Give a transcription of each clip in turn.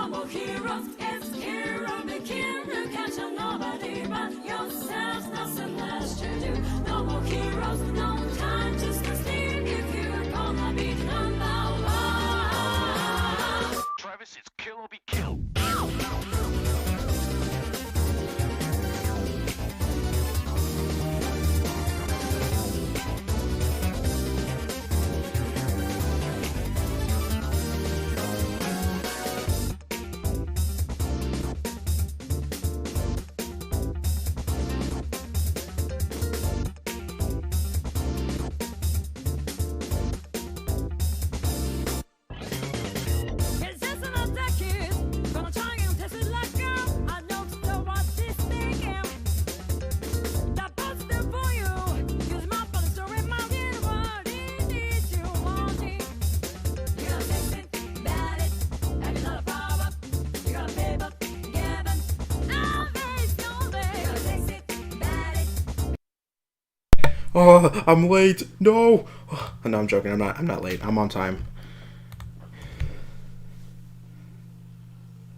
more heroes. It's Kira McKira, catching nobody but yourselves. Nothing less to do. No more heroes, no time to sleep. If you're gonna be number one. Travis, it's kill or be killed. It's just an attack, gonna try and test it like I don't know what this thing is. That was there for you. Use my phone to remind you what it is you want. You gotta fix it, bad it, have another power. You gotta pay but given. Now there's no way. You gotta fix it, bad it. Oh, I'm late. No. No, I'm joking. I'm not late. I'm on time.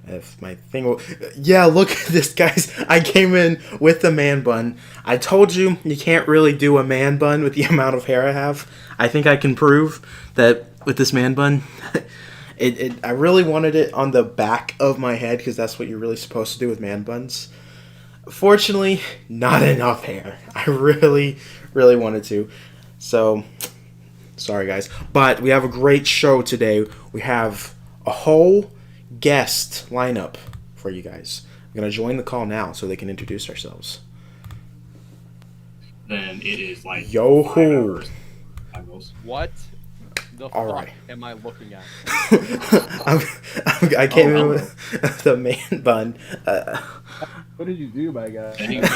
If my thing will... Yeah, look at this, guys. I came in with the man bun. I told you can't really do a man bun with the amount of hair I have. I think I can prove that with this man bun. I really wanted it on the back of my head because that's what you're really supposed to do with man buns. Fortunately, not enough hair. I really, really wanted to. So, sorry, guys. But we have a great show today. We have a whole guest lineup for you guys. I'm going to join the call now so they can introduce ourselves. Then it is like Yo 5 ho! hours. Time goes. What the All fuck right. am I looking at? I came in with the man bun. What did you do, my guy? Anyway,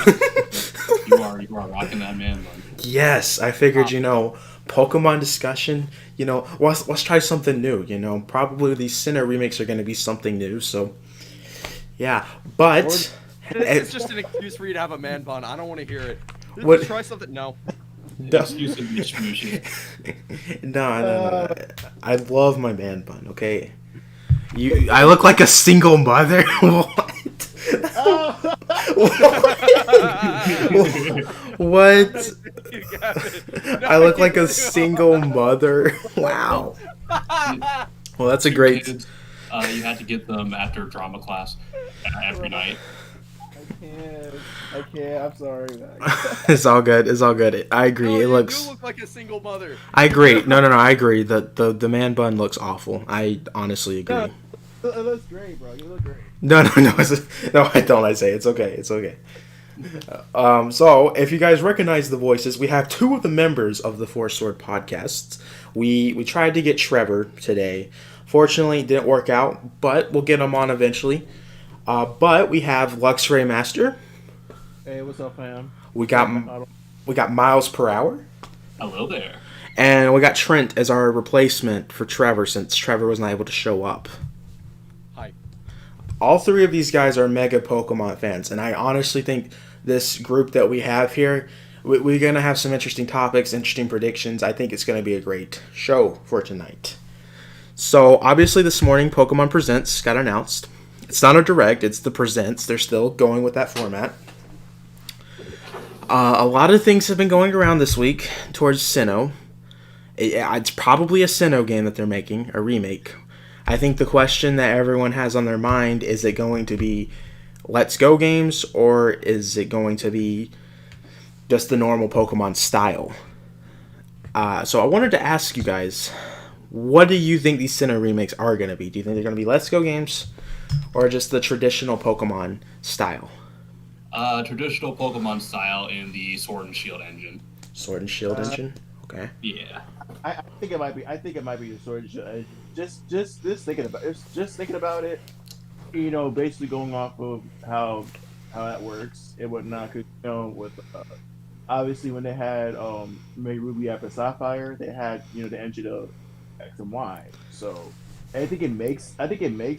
you are rocking that man bun. Yes, I figured, Pokemon discussion, let's try something new, Probably these Sinnoh remakes are going to be something new, so, yeah. But... It's just an excuse for you to have a man bun. I don't want to hear it. What- Just try something. No. Excuse of distribution. No. I love my man bun, okay? I look like a single mother? What? I look like a single mother? Wow. Well, that's a great... Kids, you had to get them after drama class every night. I can't. I'm sorry, man. It's all good. I agree. No, It you looks... do look like a single mother. I agree. No, I agree. The man bun looks awful. I honestly agree. It looks great, bro. You look great. No, no, I don't. I say it's okay. So if you guys recognize the voices, we have two of the members of the Four Sword podcasts. We tried to get Trevor today. Fortunately, it didn't work out, but we'll get him on eventually. But we have Luxray Master. Hey, what's up, fam? We got Miles Per Hour. Hello there. And we got Trent as our replacement for Trevor since Trevor was not able to show up. Hi. All three of these guys are mega Pokemon fans, and I honestly think this group that we have here, we're going to have some interesting topics, interesting predictions. I think it's going to be a great show for tonight. So, obviously this morning, Pokemon Presents got announced. It's not a direct, it's the Presents. They're still going with that format. A lot of things have been going around this week towards Sinnoh. It's probably a Sinnoh game that they're making, a remake. I think the question that everyone has on their mind, is it going to be Let's Go games, or is it going to be just the normal Pokemon style? So I wanted to ask you guys, what do you think these Sinnoh remakes are going to be? Do you think they're going to be Let's Go games, or just the traditional Pokemon style? Traditional Pokemon style in the Sword and Shield engine. Sword and Shield engine? Okay. Yeah. I think it might be. I think it might be the Sword and Shield. Just thinking about it. Basically going off of how that works and whatnot. Cause with obviously when they had maybe Ruby Apple Sapphire, they had the engine of X and Y. So I think it makes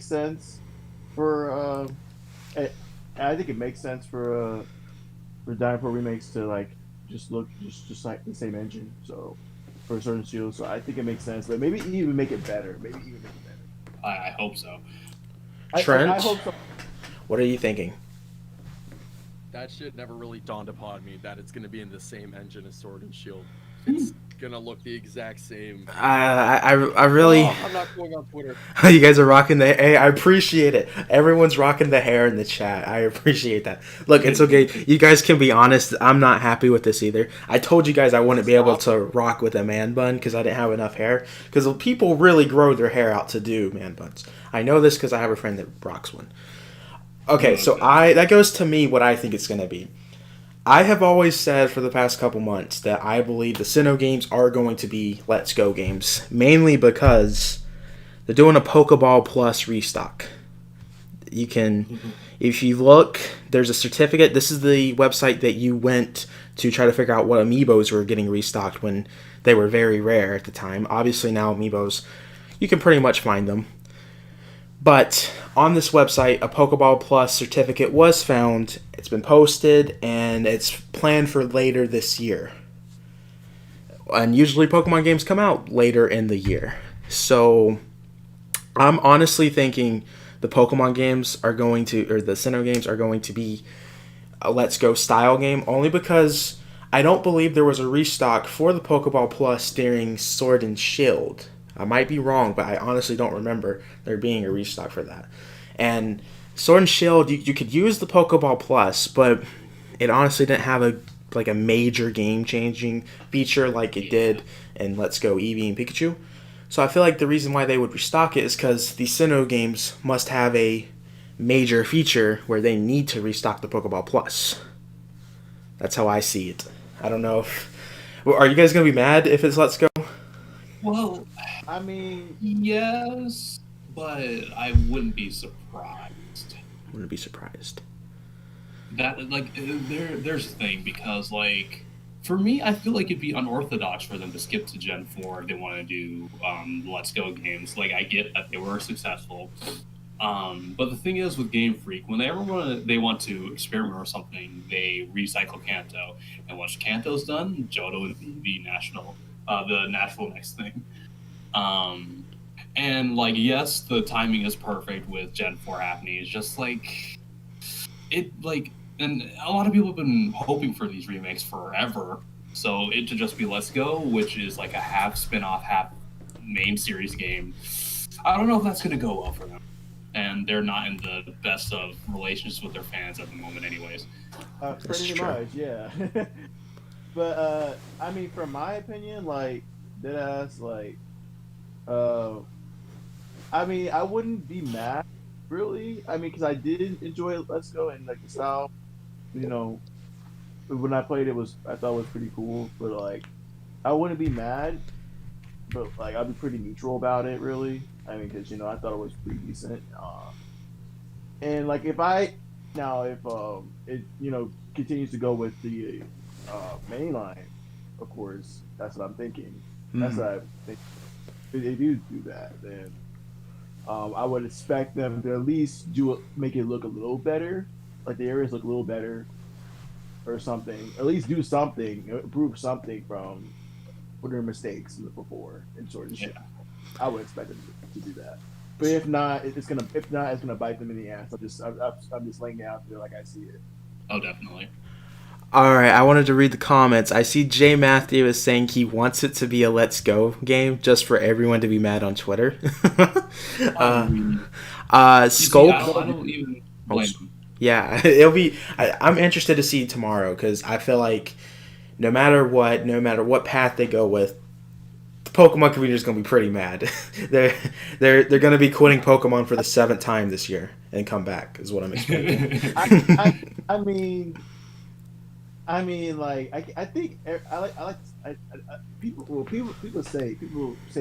sense for Dynamo remakes to like just look just like the same engine. So for a certain shield, so I think it makes sense. But maybe even make it better. I hope so. Trent, I hope so. what are you thinking? That shit never really dawned upon me that it's gonna be in the same engine as Sword and Shield. It's gonna look the exact same. I really. Oh, I'm not going on Twitter. You guys are rocking the. Hey, I appreciate it. Everyone's rocking the hair in the chat. I appreciate that. Look, it's okay. You guys can be honest. I'm not happy with this either. I told you guys I wouldn't be able to rock with a man bun because I didn't have enough hair. Because people really grow their hair out to do man buns. I know this because I have a friend that rocks one. Okay, so that goes to me what I think it's gonna be. I have always said for the past couple months that I believe the Sinnoh games are going to be Let's Go games, mainly because they're doing a Pokeball Plus restock. You can, if you look, there's a certificate. This is the website that you went to try to figure out what amiibos were getting restocked when they were very rare at the time. Obviously now amiibos, you can pretty much find them. But on this website, a Pokeball Plus certificate was found. It's been posted, and it's planned for later this year. And usually Pokemon games come out later in the year. So I'm honestly thinking the Pokemon games are going to, or the Sinnoh games are going to be a Let's Go style game, only because I don't believe there was a restock for the Pokeball Plus during Sword and Shield. I might be wrong, but I honestly don't remember there being a restock for that. And Sword and Shield, you could use the Pokeball Plus, but it honestly didn't have a major game-changing feature like it did in Let's Go Eevee and Pikachu. So I feel like the reason why they would restock it is because the Sinnoh games must have a major feature where they need to restock the Pokeball Plus. That's how I see it. I don't know if... Are you guys going to be mad if it's Let's Go? Well, I mean, yes, but I wouldn't be surprised. Wouldn't be surprised. That there's a thing because for me, I feel like it'd be unorthodox for them to skip to Gen 4 if they want to do Let's Go games. Like I get that they were successful, but the thing is with Game Freak, when they want to experiment or something, they recycle Kanto, and once Kanto's done, Johto would be the natural next thing. And yes, the timing is perfect with Gen 4 happening. It's just and a lot of people have been hoping for these remakes forever. So it to just be Let's Go, which is like a half spin-off, half main series game. I don't know if that's going to go well for them. And they're not in the best of relations with their fans at the moment anyways. pretty much, yeah. But, I mean, from my opinion, deadass, I mean, I wouldn't be mad, really. I mean, because I did enjoy Let's Go and, the style, when I played it, I thought it was pretty cool. But, I wouldn't be mad, but, I'd be pretty neutral about it, really. I mean, because, I thought it was pretty decent. And, if it, continues to go with the mainline, of course, that's what I'm thinking. That's what I think. If they do that, then I would expect them to at least make it look a little better, like the areas look a little better, or something. At least do something, improve something from their mistakes before in Sword and Shield. I would expect them to do that. But if not, it's gonna bite them in the ass. I'm just laying it out there like I see it. Oh, definitely. Alright, I wanted to read the comments. I see Jay Matthew is saying he wants it to be a Let's Go game just for everyone to be mad on Twitter. Sculpt. I don't even blame him. Yeah, it'll be. I'm interested to see tomorrow because I feel like no matter what path they go with, the Pokemon community is going to be pretty mad. they're going to be quitting Pokemon for the 7th time this year and come back is what I'm expecting. I think people say,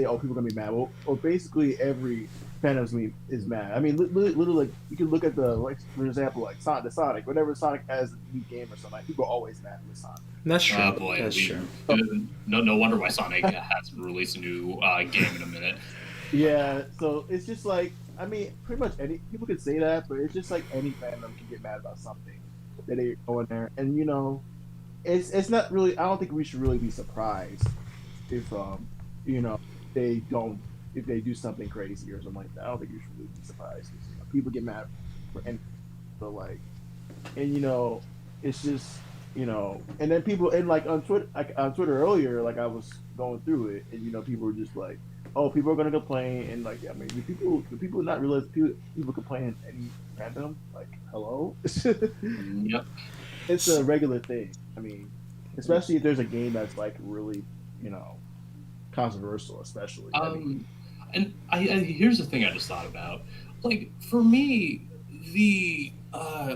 oh, people are gonna be mad. Well, basically every fan of me is mad. I mean, literally, you can look at for example, Sonic. Whenever Sonic has a new game or something, people are always mad with Sonic. That's true. Oh boy, That's true. No wonder why Sonic hasn't released a new game in a minute. Yeah, so it's just I mean, pretty much any people could say that, but it's just any fandom can get mad about something that they go in there, and it's not really. I don't think we should really be surprised if they do something crazy or something like that. I don't think we should really be surprised. people get mad for anything. But like, and it's just and then people and on Twitter earlier, like I was going through it, and people were just like, oh, people are gonna complain, and like, I mean, do people not realize people complain any random? Like, hello, Yep. it's a regular thing. I mean, especially if there's a game that's like really, controversial, especially. I mean, And here's the thing I just thought about. Like for me, the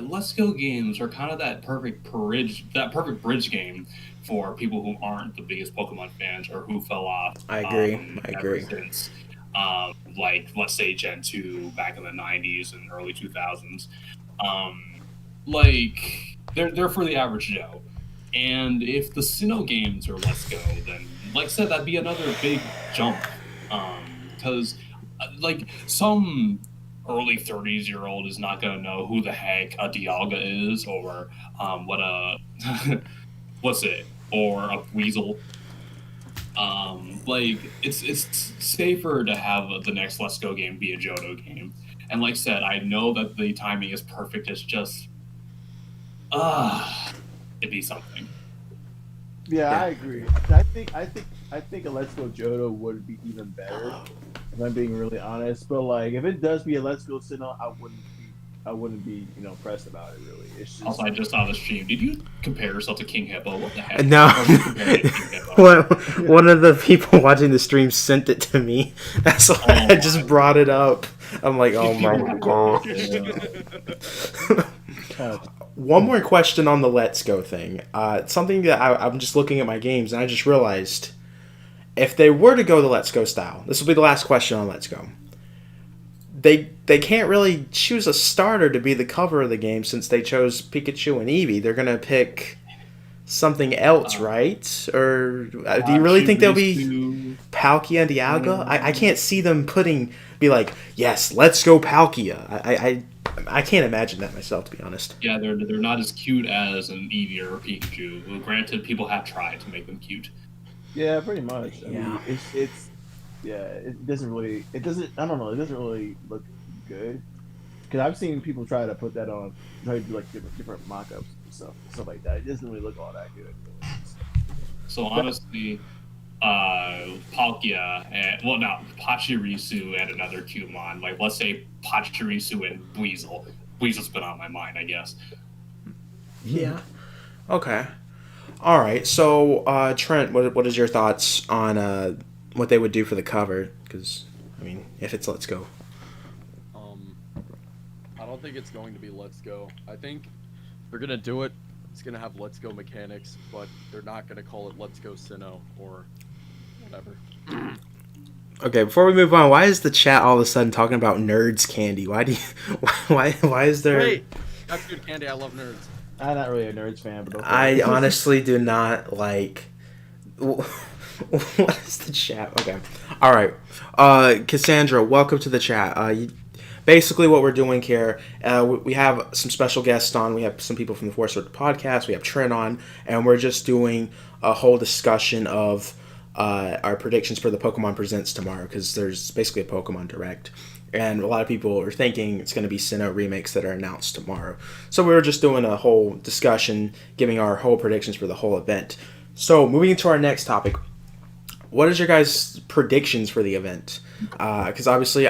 Let's Go games are kind of that perfect bridge game for people who aren't the biggest Pokemon fans or who fell off. I agree. I Ever agree. since, like let's say Gen 2 back in the 90s and early 2000s. Um, like they're for the average Joe. And if the Sinnoh games are Let's Go, then like I said, that'd be another big jump. Because like some early 30s-year-old is not gonna know who the heck a Dialga is or what a what's it or a Weasel. Like it's safer to have the next Let's Go game be a Johto game. And like I said, I know that the timing is perfect. It's just it'd be something. yeah, Yeah. I agree. I think a Let's Go Johto would be even better. If I'm being really honest, but like if it does be a Let's Go Sinnoh, I wouldn't be pressed about it really. It's just Also, I just saw the stream. Did you compare yourself to King Hippo? What the heck? No. Or you compared to King Hippo? One of the people watching the stream sent it to me. That's why I just brought it up. I'm like, oh my god. kind of One more question on the Let's Go thing. Something that I'm just looking at my games and I just realized if they were to go the Let's Go style, this will be the last question on Let's Go. They can't really choose a starter to be the cover of the game since they chose Pikachu and Eevee. They're gonna pick something else, right? Or do you really think they'll be Palkia and Dialga? I can't see them be like, yes, let's go Palkia. I can't imagine that myself, to be honest. Yeah, they're not as cute as an Eevee or a Pikachu. Well, granted, people have tried to make them cute. yeah, pretty much. I Yeah. mean, it's yeah, it doesn't really I don't know, it doesn't really look good because I've seen people try to put that on, try to do like different mock-ups and stuff like that. It doesn't really look all that good. So honestly, Palkia and well, no, Pachirisu and another Cubemon. Like let's say Pachirisu and Weasel. Weasel's been on my mind, I guess. Yeah. Okay. All right. So, Trent, what is your thoughts on what they would do for the cover? Because, I mean, if it's Let's Go. I don't think it's going to be Let's Go. I think they're gonna do it. It's gonna have Let's Go mechanics, but they're not gonna call it Let's Go Sinnoh or whatever. Okay, before we move on, why is the chat all of a sudden talking about Nerds candy? Why is there? Great, that's good candy. I love nerds. I'm not really a Nerds fan, but okay. I honestly do not like. What is the chat? Okay, all right. Cassandra, welcome to the chat. Basically, what we're doing here, we have some special guests on. We have some people from the Force Word podcast. We have Trent on, and we're just doing a whole discussion of our predictions for the Pokemon Presents tomorrow because there's basically a Pokemon Direct. And a lot of people are thinking it's going to be Sinnoh remakes that are announced tomorrow. So we were just doing a whole discussion, giving our whole predictions for the whole event. So moving into our next topic, what is your guys' predictions for the event? Because obviously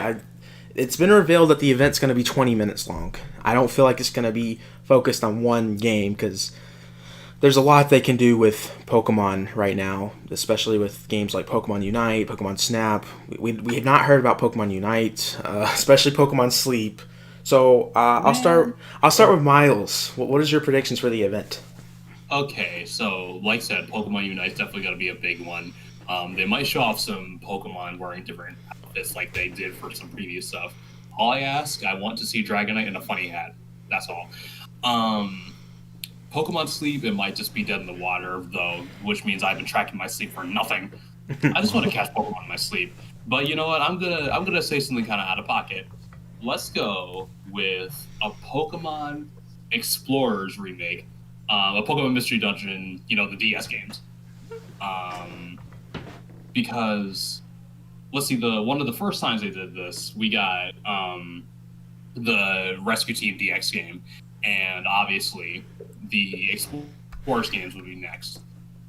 it's been revealed that the event's going to be 20 minutes long. I don't feel like it's going to be focused on one game because there's a lot they can do with Pokemon right now, especially with games like Pokemon Unite, Pokemon Snap. We have not heard about Pokemon Unite, especially Pokemon Sleep. So I'll start with Miles. What is your predictions for the event? Okay, so like I said, Pokemon Unite's definitely going to be a big one. They might show off some Pokemon wearing different outfits like they did for some previous stuff. All I ask, I want to see Dragonite in a funny hat. That's all. Pokemon Sleep, it might just be dead in the water, though, which means I've been tracking my sleep for nothing. I just want to catch Pokemon in my sleep. But you know what? I'm gonna say something kind of out of pocket. Let's go with a Pokemon Explorers remake, a Pokemon Mystery Dungeon, the DS games. Because let's see, one of the first times they did this, we got the Rescue Team DX game, and obviously the Explorers games would be next.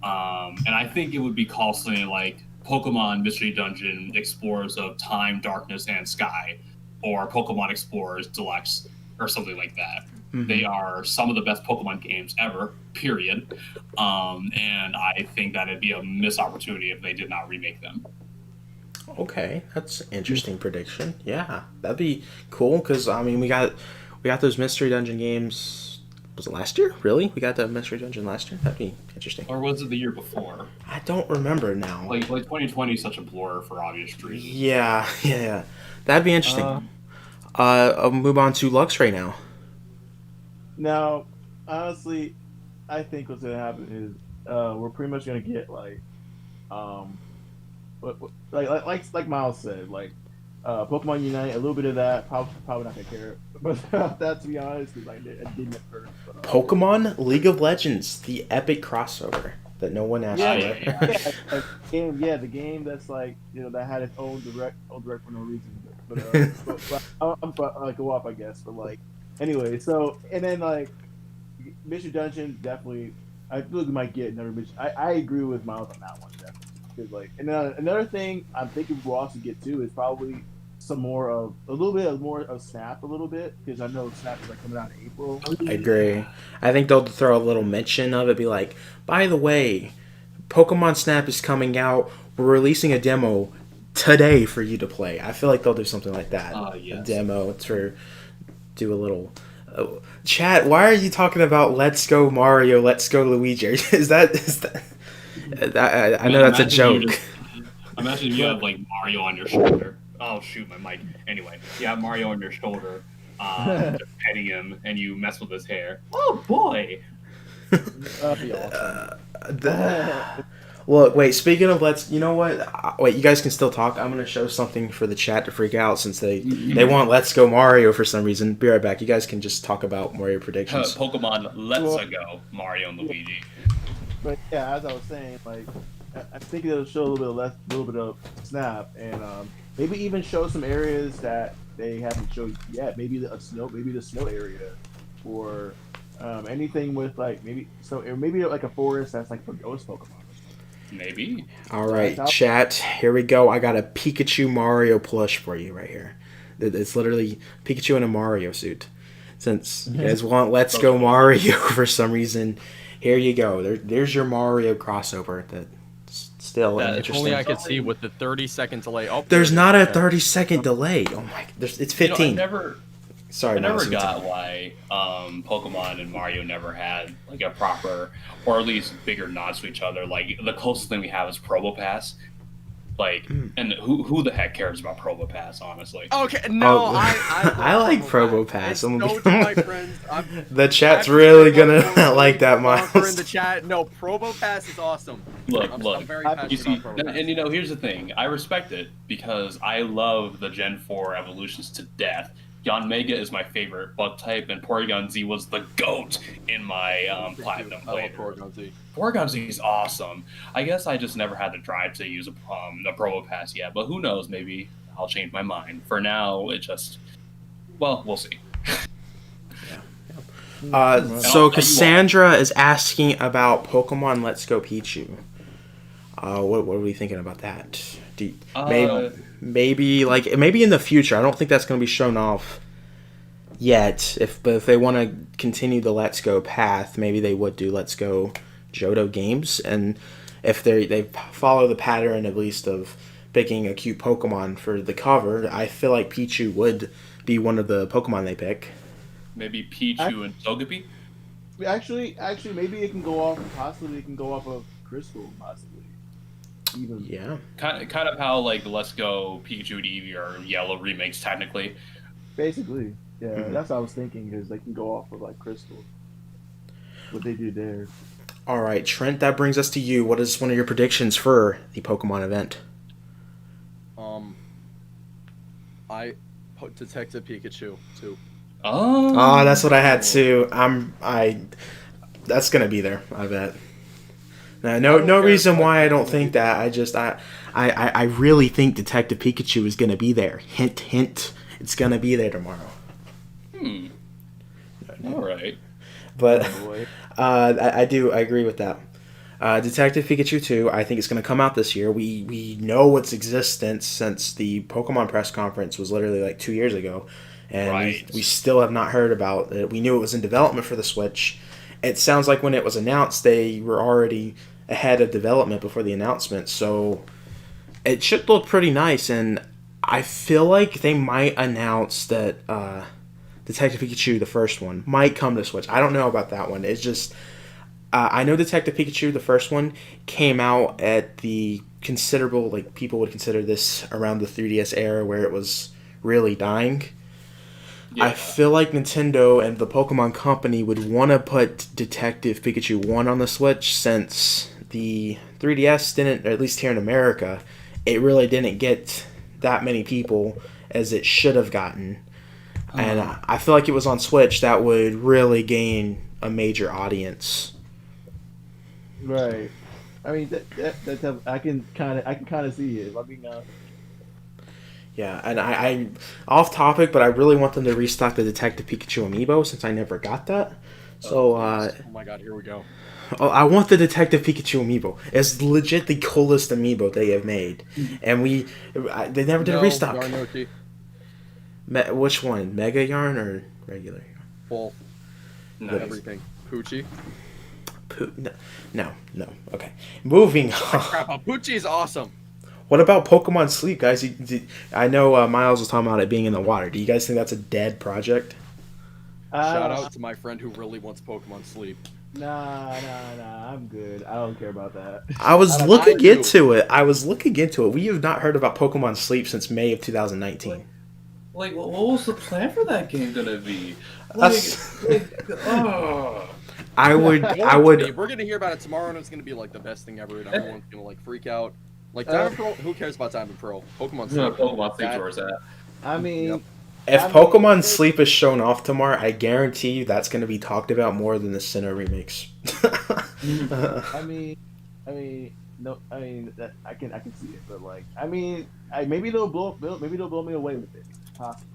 And I think it would be called something like Pokemon Mystery Dungeon Explorers of Time, Darkness, and Sky, or Pokemon Explorers Deluxe, or something like that. Mhm. They are some of the best Pokemon games ever, period. And I think that it'd be a missed opportunity if they did not remake them. Okay, that's an interesting prediction. Yeah, that'd be cool because I mean we got those Mystery Dungeon games. Was it last year? Really? We got the Mystery Dungeon last year? That'd be interesting. Or was it the year before? I don't remember now. Like 2020 is such a blur for obvious reasons. Yeah. That'd be interesting. I'll move on to Luxray now. Now, honestly, I think what's gonna happen is we're pretty much gonna get like Miles said, like Pokemon Unite, a little bit of that. Probably not gonna care, but that to be honest, because I didn't at first. But, Pokemon League of Legends, the epic crossover that no one asked for. the game that's like that had its own direct for no reason. But I'm go off, I guess. But like anyway, so and then like Mystery Dungeon definitely. I feel like we might get another mission. I agree with Miles on that one definitely. Because like and then another thing I'm thinking we'll also get to is probably a little bit more of Snap because I know Snap is like coming out in April. I agree. I think they'll throw a little mention of it, be like, by the way, Pokemon Snap is coming out. We're releasing a demo today for you to play. I feel like they'll do something like that. Yes. A demo to do a little. Chat, why are you talking about Let's Go Mario, Let's Go Luigi? Is that I know that's a joke. Imagine you have like Mario on your shoulder. Oh shoot, my mic. Anyway, you have Mario on your shoulder, just petting him, and you mess with his hair. Oh boy! That'd be awesome. Look, wait. Speaking of you know what? Wait, you guys can still talk. I'm gonna show something for the chat to freak out since they want Let's Go Mario for some reason. Be right back. You guys can just talk about Mario predictions. Pokemon Let's Go Mario and Luigi. But yeah, as I was saying, like I think it'll show a little bit of Snap, and maybe even show some areas that they haven't showed yet. Maybe the snow area, or anything with like maybe like a forest that's like for ghost Pokemon. Maybe. All right, chat. Here we go. I got a Pikachu Mario plush for you right here. It's literally Pikachu in a Mario suit. Since you guys want Let's Go Mario for some reason, here you go. There's your Mario crossover. That's still interesting. If only I could see with the 30-second delay. Oh, There's not a 30-second delay. Oh my! It's 15. I never got why Pokemon and Mario never had like a proper, or at least bigger nods to each other. Like the closest thing we have is Probopass. Like, and who the heck cares about Probopass, honestly? Okay, no, I like Probopass. My friends. The chat's really gonna like that, Miles. In the chat, no, Probopass is awesome. Look, I'm very passionate about Probopass. and here's the thing. I respect it because I love the Gen 4 evolutions to death. Yanmega is my favorite bug type, and Porygon Z was the GOAT in my Platinum playthrough. Porygon Z is awesome. I guess I just never had the drive to use a Probopass yet, but who knows? Maybe I'll change my mind. For now, we'll see. So Cassandra is asking about Pokemon Let's Go Pichu. What are we thinking about that? Maybe in the future. I don't think that's going to be shown off yet. But if they want to continue the Let's Go path, maybe they would do Let's Go Johto games. And if they follow the pattern at least of picking a cute Pokemon for the cover, I feel like Pichu would be one of the Pokemon they pick. Maybe Pichu and Togepi? Actually, maybe it can go off. Possibly it can go off of Crystal. Possibly. Even. Yeah. Kind of how like Let's Go Pikachu and Eevee are Yellow remakes technically. Basically, yeah. That's what I was thinking is they can go off of like Crystal. What they do there. All right, Trent. That brings us to you. What is one of your predictions for the Pokemon event? I put Detective Pikachu too. Oh, that's what I had too. That's gonna be there. I bet. No reason why I don't think that. I really think Detective Pikachu is gonna be there. Hint, hint. It's gonna be there tomorrow. All right. But Oh, boy. I agree with that. Detective Pikachu 2, I think it's going to come out this year. We know its existence since the Pokemon press conference was literally like 2 years ago. And Right. we still have not heard about it. We knew it was in development for the Switch. It sounds like when it was announced, they were already ahead of development before the announcement. So it should look pretty nice. And I feel like they might announce that Detective Pikachu, the first one, might come to Switch. I don't know about that one. It's just... I know Detective Pikachu, the first one, came out at the considerable, like, people would consider this around the 3DS era where it was really dying. Yeah. I feel like Nintendo and the Pokemon Company would want to put Detective Pikachu 1 on the Switch since the 3DS didn't, or at least here in America, it really didn't get that many people as it should have gotten. And I feel like it was on Switch that would really gain a major audience. Right. I mean, that I can kind of see it. If I'm being honest. Yeah, and I off topic, but I really want them to restock the Detective Pikachu amiibo since I never got that. So Oh my god, here we go. I want the Detective Pikachu amiibo. It's legit the coolest amiibo they have made, and they never did a restock. Yarnoki. Which one, Mega Yarn or regular Yarn? Both. Nice. Everything. Poochie. No. Okay, moving on. Crap, Poochie is awesome. What about Pokemon Sleep, guys? I know Miles was talking about it being in the water. Do you guys think that's a dead project? Shout out to my friend who really wants Pokemon Sleep. Nah. I'm good. I don't care about that. I was I looking do. into it. We have not heard about Pokemon Sleep since May of 2019. Like, what was the plan for that game gonna be? Us- Oh. I would. We're gonna hear about it tomorrow, and it's gonna be like the best thing ever, and everyone's gonna like freak out. Like Diamond Pearl, who cares about Diamond Pearl? Pokemon No, Sleep. Pokemon Sleep where it's at. I mean, Yep. If I mean, Pokemon Sleep is shown off tomorrow, I guarantee you that's going to be talked about more than the Sinnoh remakes. no. I mean, that I can see it, but like, I mean, maybe they'll blow me away with it. Possibly.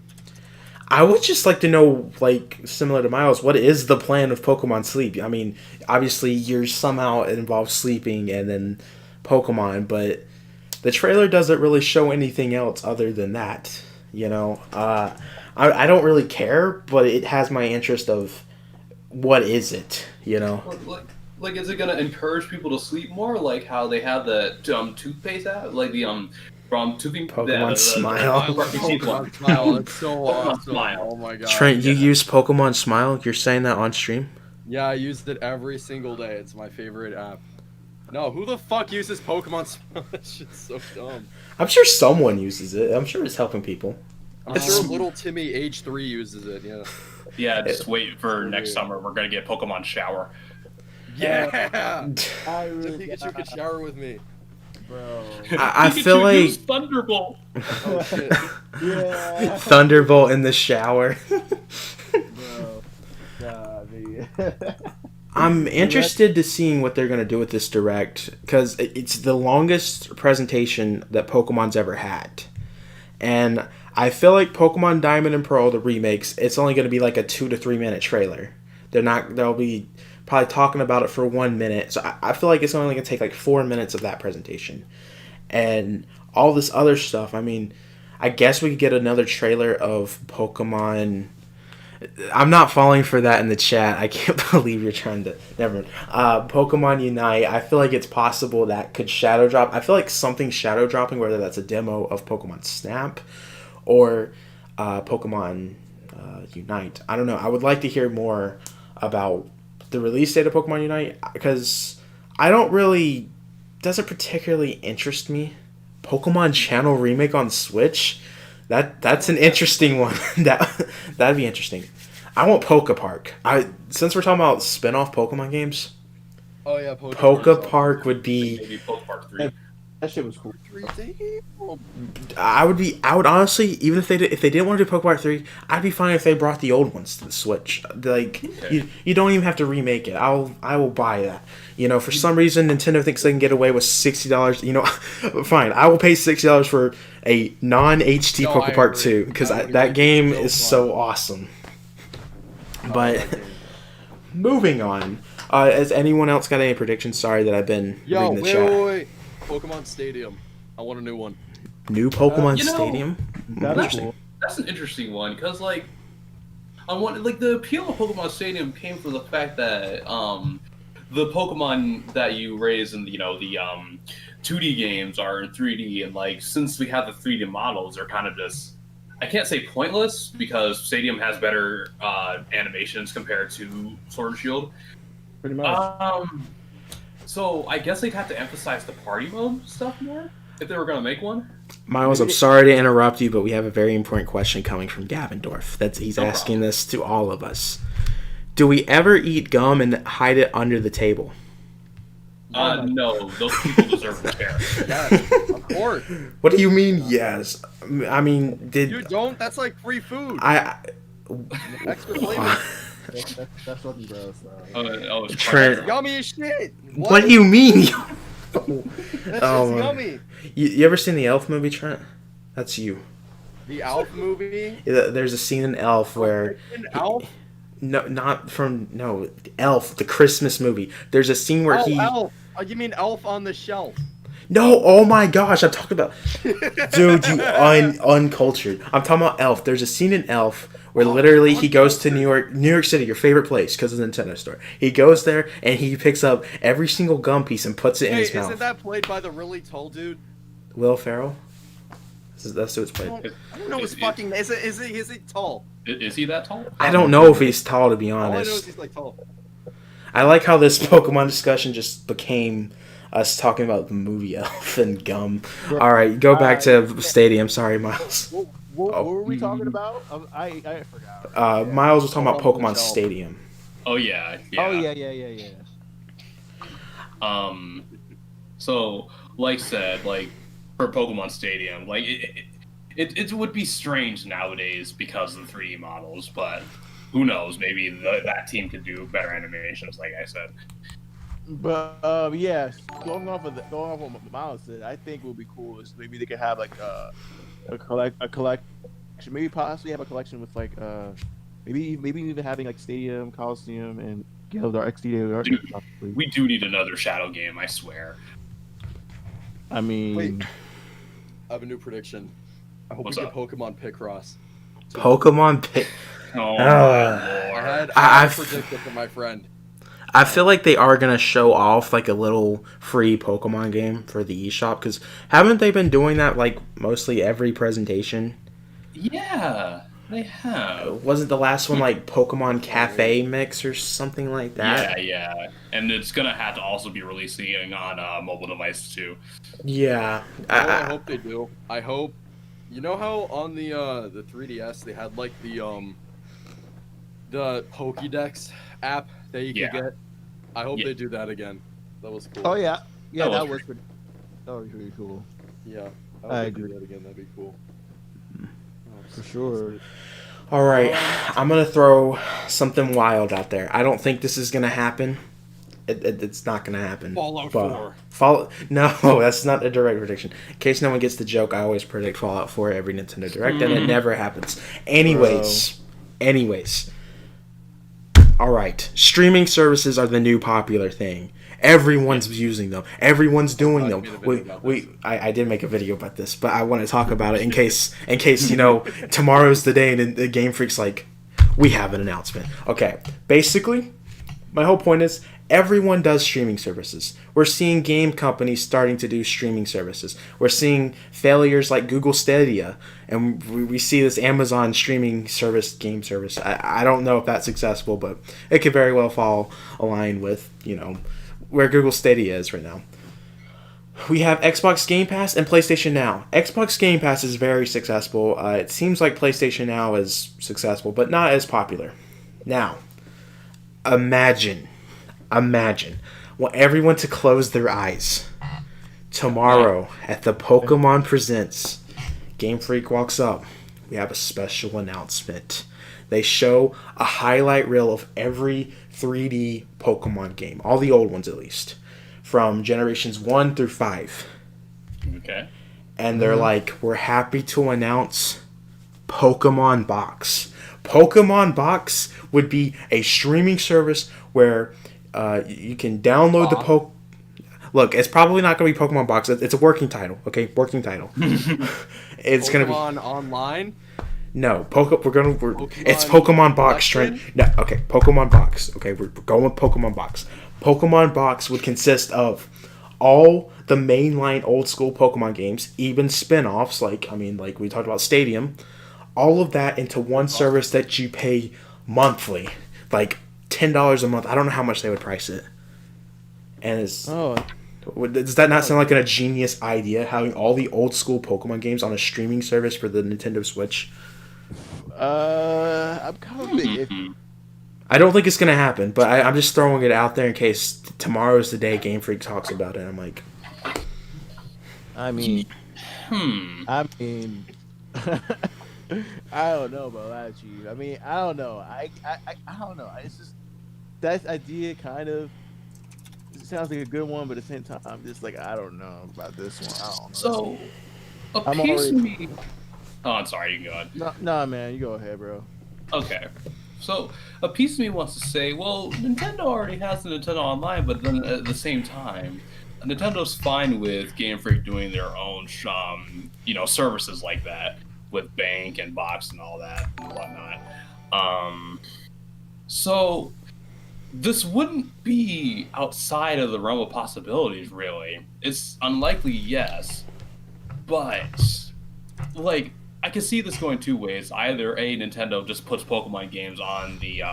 I would just like to know, like, similar to Miles, what is the plan of Pokemon Sleep? I mean, obviously, you're somehow it involves sleeping and then Pokemon, but the trailer doesn't really show anything else other than that. You know, I don't really care, but it has my interest of what is it? You know, Like, is it gonna encourage people to sleep more? Like how they have the toothpaste out, like the from toothing Pokemon Smile. Pokemon Smile. It's so Pokemon awesome. Smile. Oh my god. Trent, you yeah. use Pokemon Smile? You're saying that on stream? Yeah, I used it every single day. It's my favorite app. No, who the fuck uses Pokemon Smile? That shit's so dumb. I'm sure someone uses it. I'm sure it's helping people. I'm sure little Timmy, age 3, uses it. Yeah. Yeah, just wait for next summer. We're gonna get Pokemon Shower. Yeah. I So really, Pikachu could shower with me. bro. I Pikachu, feel like use Thunderbolt. Oh shit. Yeah, Thunderbolt in the shower. bro. God, the I'm interested to seeing what they're going to do with this direct because it's the longest presentation that Pokemon's ever had. And I feel like Pokemon Diamond and Pearl, the remakes, it's only going to be like a 2 to 3 minute trailer. They'll be probably talking about it for 1 minute. So I feel like it's only going to take like 4 minutes of that presentation. And all this other stuff, I mean, I guess we could get another trailer of Pokemon. I'm not falling for that in the chat. I can't believe you're trying to. Never mind. Pokemon Unite. I feel like it's possible that could shadow drop. I feel like something shadow dropping, whether that's a demo of Pokemon Snap or Pokemon Unite. I don't know. I would like to hear more about the release date of Pokemon Unite because I don't really. Doesn't particularly interest me. Pokemon Channel remake on Switch. That's an interesting one. That'd be interesting. I want Poke Park. Since we're talking about spin-off Pokemon games, Oh yeah, Poke Park would be. Maybe Pokemon 3. that shit was cool. I would honestly, even if they didn't want to do Poke Park 3, I'd be fine if they brought the old ones to the Switch. Like you don't even have to remake it. I will buy that. You know, for some reason Nintendo thinks they can get away with $60. You know, fine. I will pay $60 for a non-HD No, Poke I Park agree. 2 because That would that be game so is fun. so awesome. But moving on. Has anyone else got any predictions? Sorry that I've been Yo, reading the chat. wait. Pokemon Stadium. I want a new one. New Pokemon You know, Stadium? That'd be Interesting. cool. That's an interesting one because, like, the appeal of Pokemon Stadium came from the fact that the Pokemon that you raise in the 2D games are in 3D, and like since we have the 3D models, they're kind of just, I can't say pointless because Stadium has better animations compared to Sword and Shield. Pretty much. So I guess they'd have to emphasize the party mode stuff more if they were going to make one. Miles, I'm sorry to interrupt you, but we have a very important question coming from Gavendorf. He's No asking problem. this to all of us. Do we ever eat gum and hide it under the table? No, those people deserve repair. Yes, of course. What do you mean, yes? I mean, You don't? That's like free food. I Extra flavor. That's fucking gross. It's Trent, Yummy as shit. what do you mean? That's Oh, just my. yummy. You ever seen the Elf movie, Trent? That's you. The Elf movie. There's a scene in Elf where An Elf. Elf, the Christmas movie. There's a scene where he. Elf. You mean Elf on the Shelf? No, oh my gosh, I'm talking about. Dude, you uncultured. I'm talking about Elf. There's a scene in Elf where literally he goes to New York City, your favorite place, because of the Nintendo store. He goes there and he picks up every single gum piece and puts it in his mouth. Isn't that played by the really tall dude? Will Ferrell? That's who it's played. I don't know his fucking. Is he tall? Is he that tall? I don't know if he's tall, to be All I know is honest. he's like tall. I like how this Pokemon discussion just became us talking about the movie Elf and gum. All right, go back to Stadium. Sorry, Miles. What were we talking about? I forgot. Miles was talking about Pokemon Pokemon Shelf. Stadium. Oh yeah. Oh yeah. So, like said, like for Pokemon Stadium, like it would be strange nowadays because of the 3D models, but who knows? Maybe that team could do better animations, like I said. But yeah, going off what Miles said, I think what would be cool is maybe they could have like a collection, maybe possibly have a collection with like maybe even having like Stadium, Coliseum, and Gildar XD. Dude, we do need another Shadow game, I swear. I mean, Wait. I have a new prediction. I hope What's we get up? Pokemon Picross. Pokemon Pick. Oh Uh, my lord. I I've- predicted for my friend. I feel like they are gonna show off like a little free Pokemon game for the eShop, because haven't they been doing that like mostly every presentation? Yeah, they have. Wasn't the last one like Pokemon Cafe Mix or something like that? Yeah. And it's gonna have to also be releasing on mobile devices too. Yeah. I hope they do. I hope. You know how on the 3DS they had like the Pokédex app that you could get. I hope they do that again. That was cool. oh yeah, That that was was pretty cool. Yeah. I hope I they do agree. that again. That'd be cool. For sure. All right, I'm gonna throw something wild out there. I don't think this is gonna happen. It's not gonna happen. Fallout But 4. No, that's not a direct prediction. In case no one gets the joke, I always predict Fallout 4 every Nintendo Direct, and it never happens. Anyways. All right, streaming services are the new popular thing. Everyone's using them. Everyone's doing them. I did make a video about this, but I want to talk about it in case tomorrow's the day and the Game Freak's like, we have an announcement. Okay, basically, my whole point is everyone does streaming services. We're seeing game companies starting to do streaming services. We're seeing failures like Google Stadia, and we see this Amazon streaming service, game service. I don't know if that's successful, but it could very well fall align with, where Google Stadia is right now. We have Xbox Game Pass and PlayStation Now. Xbox Game Pass is very successful. It seems like PlayStation Now is successful, but not as popular. Now, imagine want everyone to close their eyes. Tomorrow at the Pokemon Presents, Game Freak walks up. We have a special announcement. They show a highlight reel of every 3D Pokemon game, all the old ones at least, from generations 1 through 5. Okay. And they're like, we're happy to announce Pokemon Box. Pokemon Box would be a streaming service where you can download the Look, it's probably not going to be Pokemon Box. It's a working title, okay? Working title. It's going to be Pokemon Online. no it's Pokemon Pokemon Box Collection? trend. No, okay, Pokemon Box. Okay, we're going with Pokemon Box. Pokemon Box would consist of all the mainline old school Pokemon games, even spin-offs like we talked about Stadium, all of that into one service that you pay monthly, like $10 a month. I don't know how much they would price it. And does that not sound like a genius idea, having all the old school Pokemon games on a streaming service for the Nintendo Switch? I'm kind of big. I don't think it's gonna happen, but I'm just throwing it out there in case tomorrow's the day Game Freak talks about it. I'm like, I mean, I don't know about that, Chief. I mean, I don't know. I don't know. It's just that idea kind of. It sounds like a good one, but at the same time, I'm just like, I don't know about this one. I don't know. So, I'm piece of already- me. Oh, I'm sorry. You can go ahead. Nah, man, you go ahead, bro. Okay. So, a piece of me wants to say, well, Nintendo already has the Nintendo Online, but then at the same time, Nintendo's fine with Game Freak doing their own, services like that with Bank and Box and all that and whatnot. So this wouldn't be outside of the realm of possibilities, really. It's unlikely, yes, but like I can see this going two ways. Either Nintendo just puts Pokemon games on the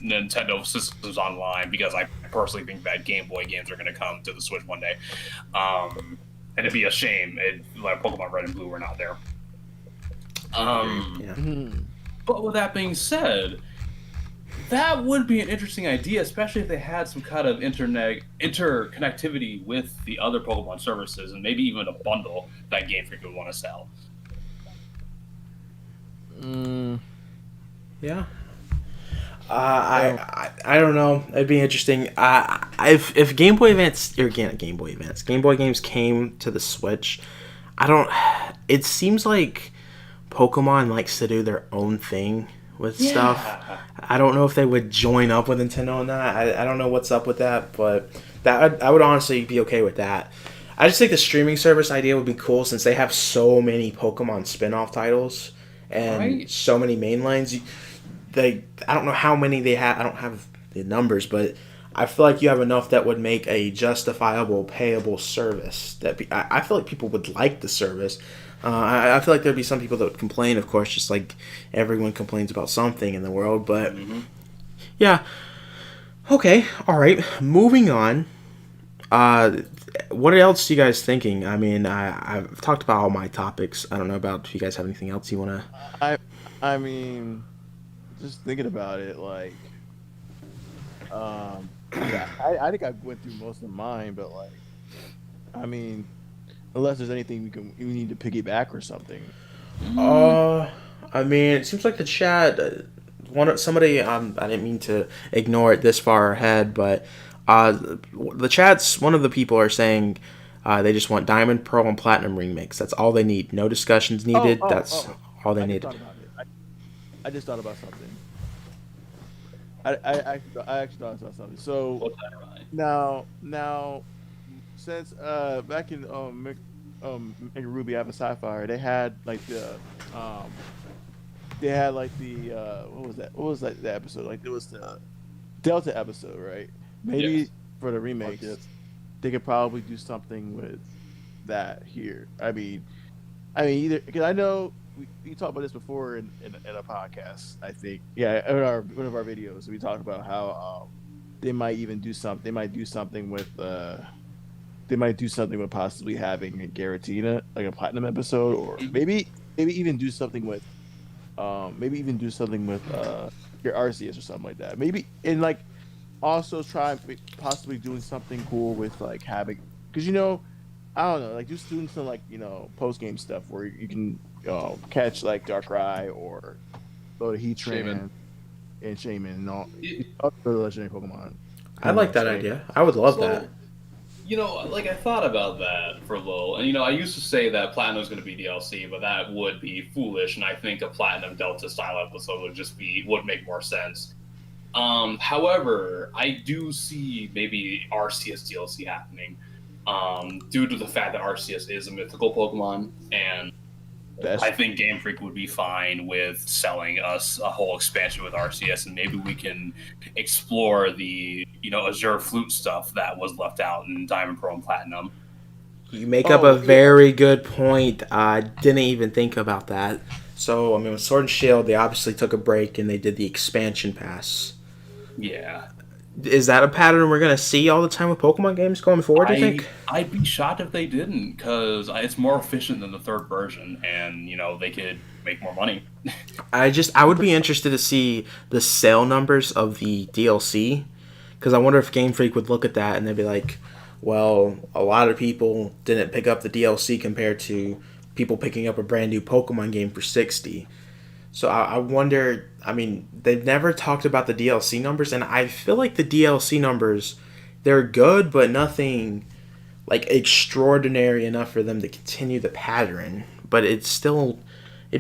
Nintendo systems online, because I personally think that Game Boy games are going to come to the Switch one day, and it'd be a shame if like Pokemon Red and Blue were not there. But with that being said, that would be an interesting idea, especially if they had some kind of interconnectivity with the other Pokemon services, and maybe even a bundle that Game Freak would want to sell. yeah. I don't know. It'd be interesting. If Game Boy games came to the Switch, it seems like Pokemon likes to do their own thing with stuff. I don't know if they would join up with Nintendo on that. I don't know what's up with that, but I would honestly be okay with that. I just think the streaming service idea would be cool, since they have so many Pokemon spin-off titles and so many main lines. I don't know how many they have. I don't have the numbers, but I feel like you have enough that would make a justifiable, payable service. I feel like people would like the service. I feel like there'd be some people that would complain, of course, just like everyone complains about something in the world. But yeah, okay, all right. Moving on. What else are you guys thinking? I mean, I've talked about all my topics. I don't know about if you guys have anything else you want to. I mean, just thinking about it, like, yeah, I think I went through most of mine, but like, I mean, unless there's anything we need to piggyback or something. I mean, it seems like the chat. Somebody. I didn't mean to ignore it this far ahead, but the chat's one of the people are saying they just want Diamond, Pearl, and Platinum remakes. That's all they need. No discussions needed. That's all they need. I just thought about something. I actually thought about something. So now, since back in Ruby Apple Sapphire, they had like the what was that the episode? Like it was the Delta episode, right? Maybe for the remakes, they could probably do something with that here. I mean either, because I know we talked about this before in a podcast. I think in one of our videos we talked about how they might even do something. They might do something with possibly having a Giratina, like a platinum episode, or maybe even do something with your Arceus or something like that. Maybe, and like also try possibly doing something cool with like having, because I don't know, like just doing some like post game stuff where you can catch like Darkrai or go to Heatran and Shaman and all other legendary Pokemon. I like that idea. I would love that. like I thought about that for a little, and I used to say that Platinum was going to be DLC, but that would be foolish, and I think a Platinum Delta style episode would make more sense. However, I do see maybe RCS DLC happening, due to the fact that RCS is a mythical Pokemon, and That's I think Game Freak would be fine with selling us a whole expansion with RCS, and maybe we can explore the Azure Flute stuff that was left out in Diamond, Pearl, and Platinum. You make up a very good point. I didn't even think about that. So, I mean, with Sword and Shield, they obviously took a break and they did the expansion pass. Yeah. Is that a pattern we're going to see all the time with Pokemon games going forward, do you think? I'd be shocked if they didn't, because it's more efficient than the third version, and they could make more money. I would be interested to see the sale numbers of the DLC, because I wonder if Game Freak would look at that and they'd be like, well, a lot of people didn't pick up the DLC compared to people picking up a brand new Pokemon game for $60. So I wonder, I mean, they've never talked about the DLC numbers, and I feel like the DLC numbers, they're good, but nothing like extraordinary enough for them to continue the pattern. But it'd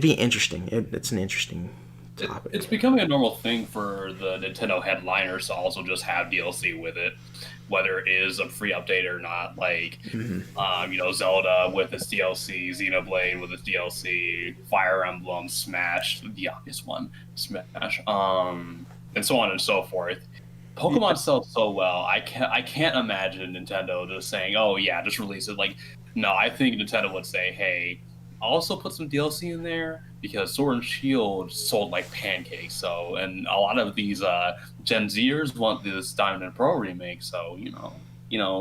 be interesting. It's an interesting topic. It's becoming a normal thing for the Nintendo headliners to also just have DLC with it, whether it is a free update or not. Like, Zelda with its DLC, Xenoblade with its DLC, Fire Emblem, Smash, the obvious one, Smash, and so on and so forth. Pokemon sells so well. I can't imagine Nintendo just saying, "Oh yeah, just release it." Like, no, I think Nintendo would say, "Hey, also put some DLC in there because Sword and Shield sold like pancakes." So, and a lot of these Gen Zers want this Diamond and Pearl remake. So,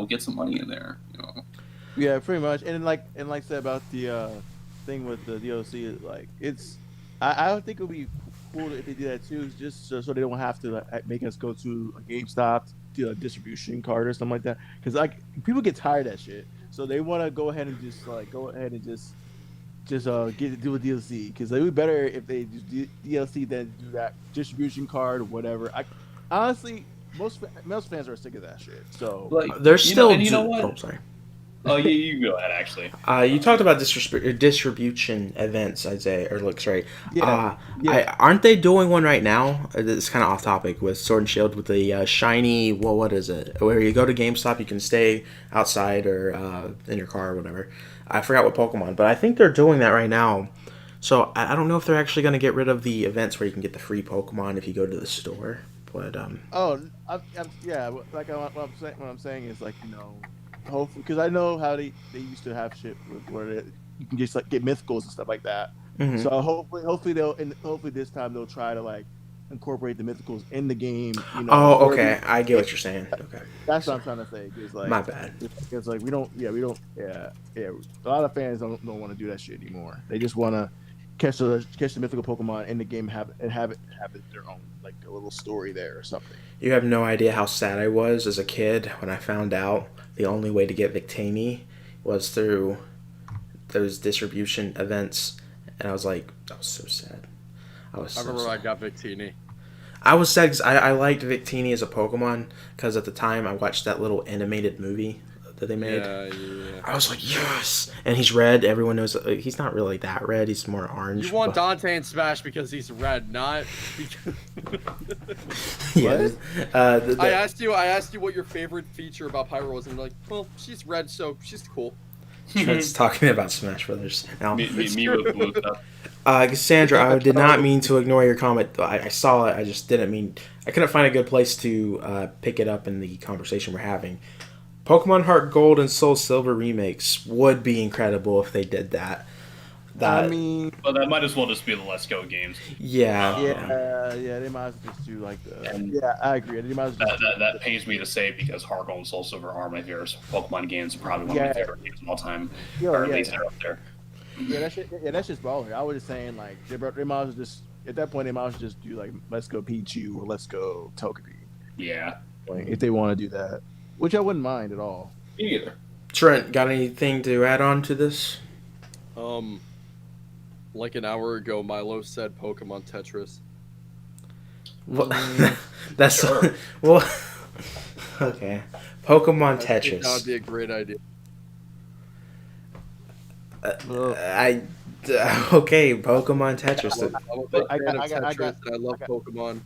get some money in there. Yeah, pretty much. And like I said about the thing with the DLC, like I don't think it would be cool if they do that too, just so they don't have to make us go to a GameStop to a distribution card or something like that. Because like people get tired of that shit, so they want to go ahead and just do a DLC, because it would be better if they just do DLC than do that distribution card or whatever. Honestly, most fans are sick of that shit. So Like, There's still. and you know what? Oh, sorry. Oh, yeah, you go ahead. Actually, You talked about distribution events, I'd say, or looks right. Yeah. Aren't they doing one right now? It's kind of off topic with Sword and Shield with the shiny. Well, what is it? Where you go to GameStop, you can stay outside or in your car or whatever. I forgot what Pokemon, but I think they're doing that right now. So I don't know if they're actually going to get rid of the events where you can get the free Pokemon if you go to the store. But yeah, like what I'm saying is, like, hopefully, because I know how they used to have shit where you can just like get mythicals and stuff like that. Mhm. So hopefully this time they'll try to like incorporate the mythicals in the game. Oh, okay. I get what you're saying. Okay. That's what I'm trying to say. Cause, like, My bad. It's like we don't. A lot of fans don't want to do that shit anymore. They just want to catch the mythical Pokemon in the game, have it their own, like a little story there or something. You have no idea how sad I was as a kid when I found out the only way to get Victini was through those distribution events, and I was so sad. I remember when I got Victini. I was sad because I liked Victini as a Pokemon, because at the time I watched that little animated movie that they made. Yeah. I was like, yes! And he's red. Everyone knows he's not really that red. He's more orange. You want Dante in Smash because he's red, not because... Yeah. I asked you what your favorite feature about Pyro was, and you're like, well, she's red, so she's cool. Trent's talking about Smash Brothers now. me with blue stuff. Cassandra, I did not mean to ignore your comment. I saw it. I just didn't mean. I couldn't find a good place to pick it up in the conversation we're having. Pokemon Heart Gold and Soul Silver remakes would be incredible if they did that. I mean, well, that might as well just be the Let's Go games. Yeah. They might as well just do like the. I agree. They might as well that pains me to say, because Heart Gold and Soul Silver are my favorite Pokemon games, probably one of my favorite games of all time. Or at least they're up there. That's just baller. I was just saying, like, they might as well just, at that point, they might as well just do like Let's Go Pichu or Let's Go Togepi. Yeah. Like, if they want to do that, which I wouldn't mind at all. Me either. Trent, got anything to add on to this? Like an hour ago, Milo said Pokemon Tetris. Well, that's Sure. well. Okay, Pokemon I think that would Tetris. be a great idea. Okay, Pokemon Tetris. I'm a big I fan got- of I got- I Tetris, got- and I love I got- Pokemon.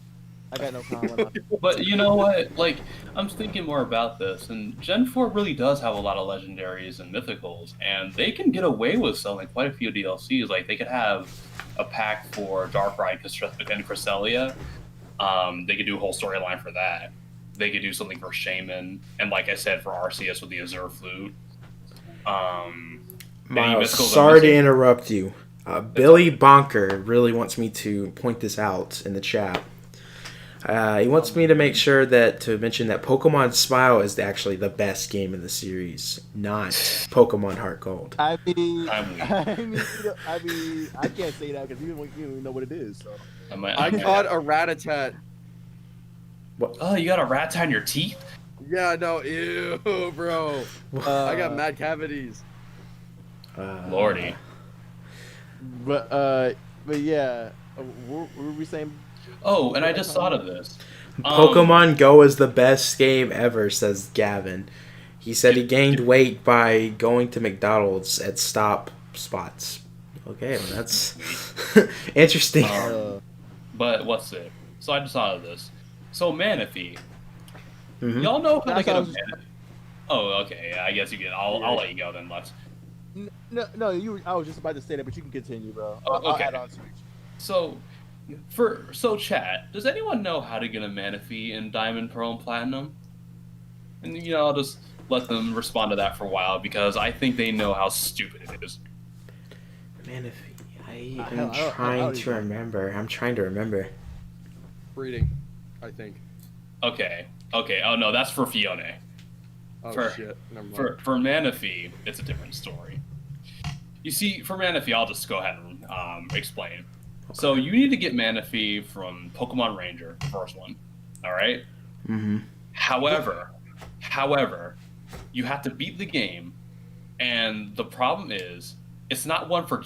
I got no comment on it. But you know what? Like, I'm thinking more about this, and Gen 4 really does have a lot of legendaries and mythicals, and they can get away with selling quite a few DLCs. Like, they could have a pack for Darkrai and Cresselia. They could do a whole storyline for that. They could do something for Shaman, and like I said, for Arceus with the Azure Flute. Miles, mythicals sorry are to missing? interrupt you. Billy Bonker really wants me to point this out in the chat. He wants me to make sure to mention that Pokemon Smile is actually the best game in the series, not Pokemon Heart Gold. I mean, I'm weak. I can't say that because you don't even know what it is. So. I caught a Rattata. Oh, you got a rat on your teeth? Yeah, no, ew, bro. I got mad cavities. Lordy. But yeah, what were we saying? Oh, and I just thought of this. Pokemon Go is the best game ever, says Gavin. He said he gained weight by going to McDonald's at stop spots. Okay, well, that's interesting. But what's it? So I just thought of this. So Manaphy, Mhm. y'all know how to That's get what I a was just- Manaphy? Oh, okay. Yeah, I guess you can. I'll let you go then. Let's. No, I was just about to say that, but you can continue, bro. Oh, I'll okay. add on to it. So chat. Does anyone know how to get a Manaphy in Diamond, Pearl, and Platinum? And I'll just let them respond to that for a while because I think they know how stupid it is. Manaphy, I I'm don't trying to even- remember. I'm trying to remember. Breeding, I think. Okay. Oh no, that's for Fiona. Oh For- shit, never mind. For Manaphy, it's a different story. You see, for Manaphy, I'll just go ahead and explain. So you need to get Manaphy from Pokemon Ranger, the first one. All right. Mm-hmm. However, you have to beat the game, and the problem is, it's not one for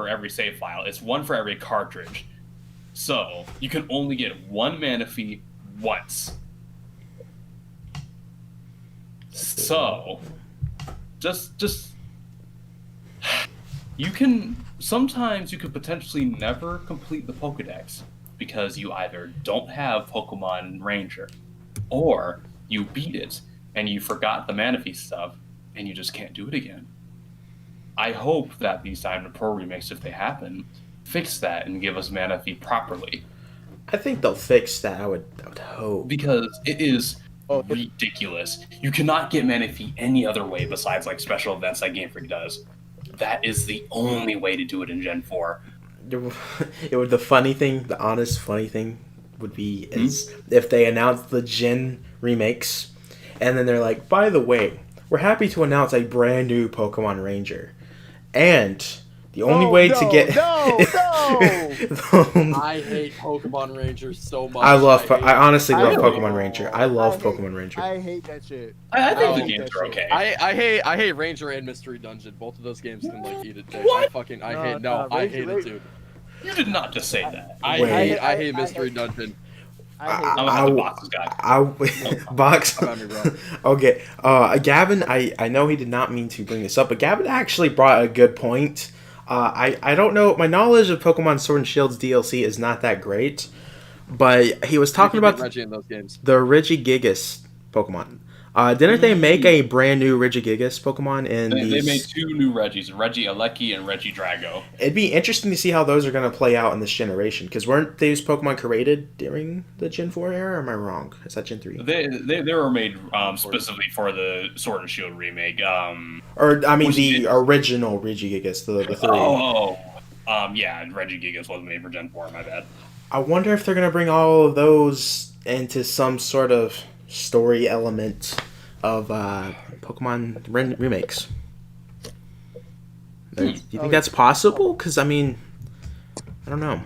every save file. It's one for every cartridge. So you can only get one Manaphy once. So, just sometimes you could potentially never complete the Pokedex because you either don't have Pokemon Ranger, or you beat it and you forgot the Manaphy stuff and you just can't do it again. I hope that these Diamond Pro remakes, if they happen, fix that and give us Manaphy properly, I think they'll fix that. I would hope. because it is Oh, ridiculous. You cannot get Manaphy any other way besides like special events like Game Freak does. That is the only way to do it in Gen 4. The honest funny thing would be is if they announce the Gen remakes, and then they're like, by the way, we're happy to announce a brand new Pokemon Ranger, and the only way to get I hate Pokemon Rangers so much. I honestly love I- Pokemon Ranger. I love hate- Pokemon Ranger. I hate that shit. I think I the hate games that are shit. okay. I hate Ranger and Mystery Dungeon. Both of those games can like eat it. Dick. What? I hate it, dude. You did not just say that. I Wait. hate Mystery Dungeon. I hate I'm that. gonna have the boxes guy. Box. Come at me, bro. Okay, Gavin, I know he did not mean to bring this up, but Gavin actually brought a good point. I don't know, my knowledge of Pokemon Sword and Shield's DLC is not that great, but he was talking about Reggie in those games. the Regigigas Pokemon. Didn't they make a brand new Regigigas Pokemon in They these? made two new Reggies, Reggie Alecki and Reggie Drago. It'd be interesting to see how those are going to play out in this generation, because weren't these Pokemon created during the Gen 4 era, or am I wrong? Is that Gen 3? They were made specifically for the Sword and Shield remake. Or, I mean, Which the is- original Regigigas, the 3. Yeah, Reggie Gigas wasn't made for Gen 4, my bad. I wonder if they're going to bring all of those into some sort of story element of Pokemon remakes. Do you think that's possible? Because, I mean, I don't know.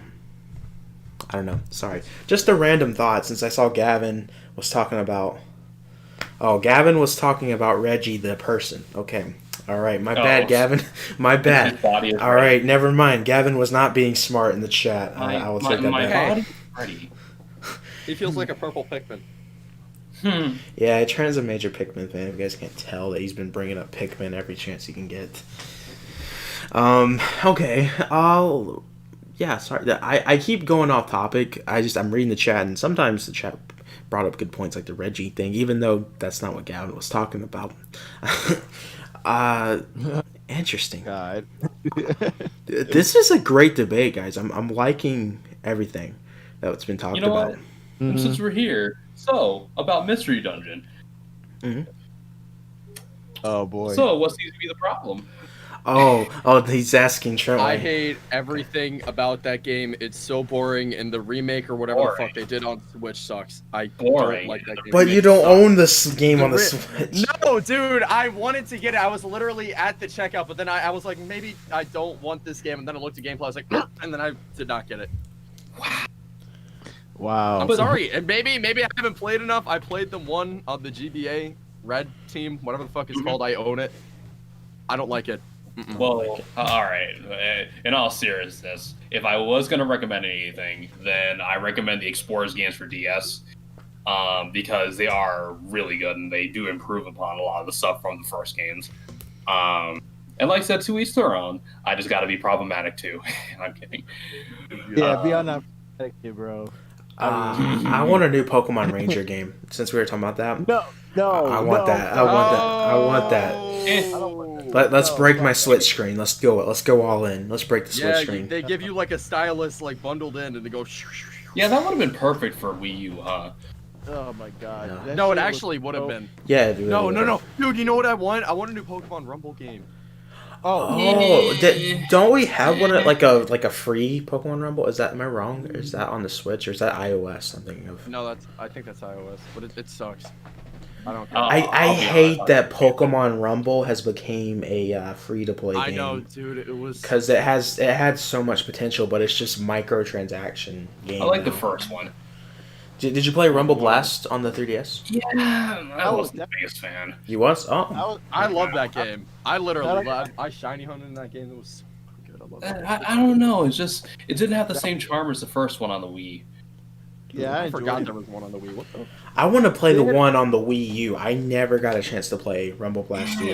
Sorry. Just a random thought, since I saw Gavin was talking about... Oh, Gavin was talking about Reggie the person. Okay. All right. My bad, Gavin. My bad. His body is All right. Never mind. Gavin was not being smart in the chat. I will take that my back. body is ready. He feels like a purple Pikmin. Yeah, Trent's a major Pikmin fan. If you guys can't tell that he's been bringing up Pikmin every chance he can get. Okay, yeah, sorry. I keep going off topic. I'm reading the chat, and sometimes the chat brought up good points like the Reggie thing, even though that's not what Gavin was talking about. Interesting. God. This is a great debate, guys. I'm liking everything that's been talked You know about. what? And since we're here, so about Mystery Dungeon. Oh boy. So what seems to be the problem? Oh, he's asking Trent. I hate everything about that game. It's so boring, and the remake or whatever the fuck they did on Switch sucks. I don't like that game. But you don't own this game on the Switch. No, dude, I wanted to get it. I was literally at the checkout, but then I was like, maybe I don't want this game, and then I looked at gameplay. I was like, and then I did not get it. Wow. I'm sorry, and maybe I haven't played enough. I played the one on the GBA Red Team, whatever the fuck it's called. I own it. I don't like it. Well, all right. In all seriousness, if I was going to recommend anything, then I recommend the Explorers games for DS, because they are really good and they do improve upon a lot of the stuff from the first games. And like I said, to each their own. I just got to be problematic too. I'm kidding. Yeah, be on that, bro. I want a new Pokemon Ranger game. Since we were talking about that, No, I want that. I want that. I don't want that. Let's break my Switch screen. Let's go. Let's go all in. Let's break the Switch screen. They give you like a stylus like bundled in, and they go. Yeah, that would have been perfect for Wii U, huh? Oh my god. Yeah. That No, it shit actually was would have so- been. Yeah, dude. No, dude. You know what I want? I want a new Pokemon Rumble game. Oh, don't we have one like a free Pokemon Rumble? Am I wrong? Or is that on the Switch or is that iOS? I'm thinking of. No, I think that's iOS, but it sucks. I don't care. I hate that Pokemon Rumble has became a free to play game. I know, dude. It was Because it had so much potential, but it's just microtransaction game. I like the now. first one. Did you play Rumble Blast on the 3DS? Yeah, I wasn't the biggest fan. You was? Oh. I love that game. I literally I shiny hunted in that game. It was so good. I love it. I don't know. It didn't have the same charm as the first one on the Wii. Yeah, I forgot enjoyed there was one on the Wii. What the? I want to play the one on the Wii U. I never got a chance to play Rumble Blast 2.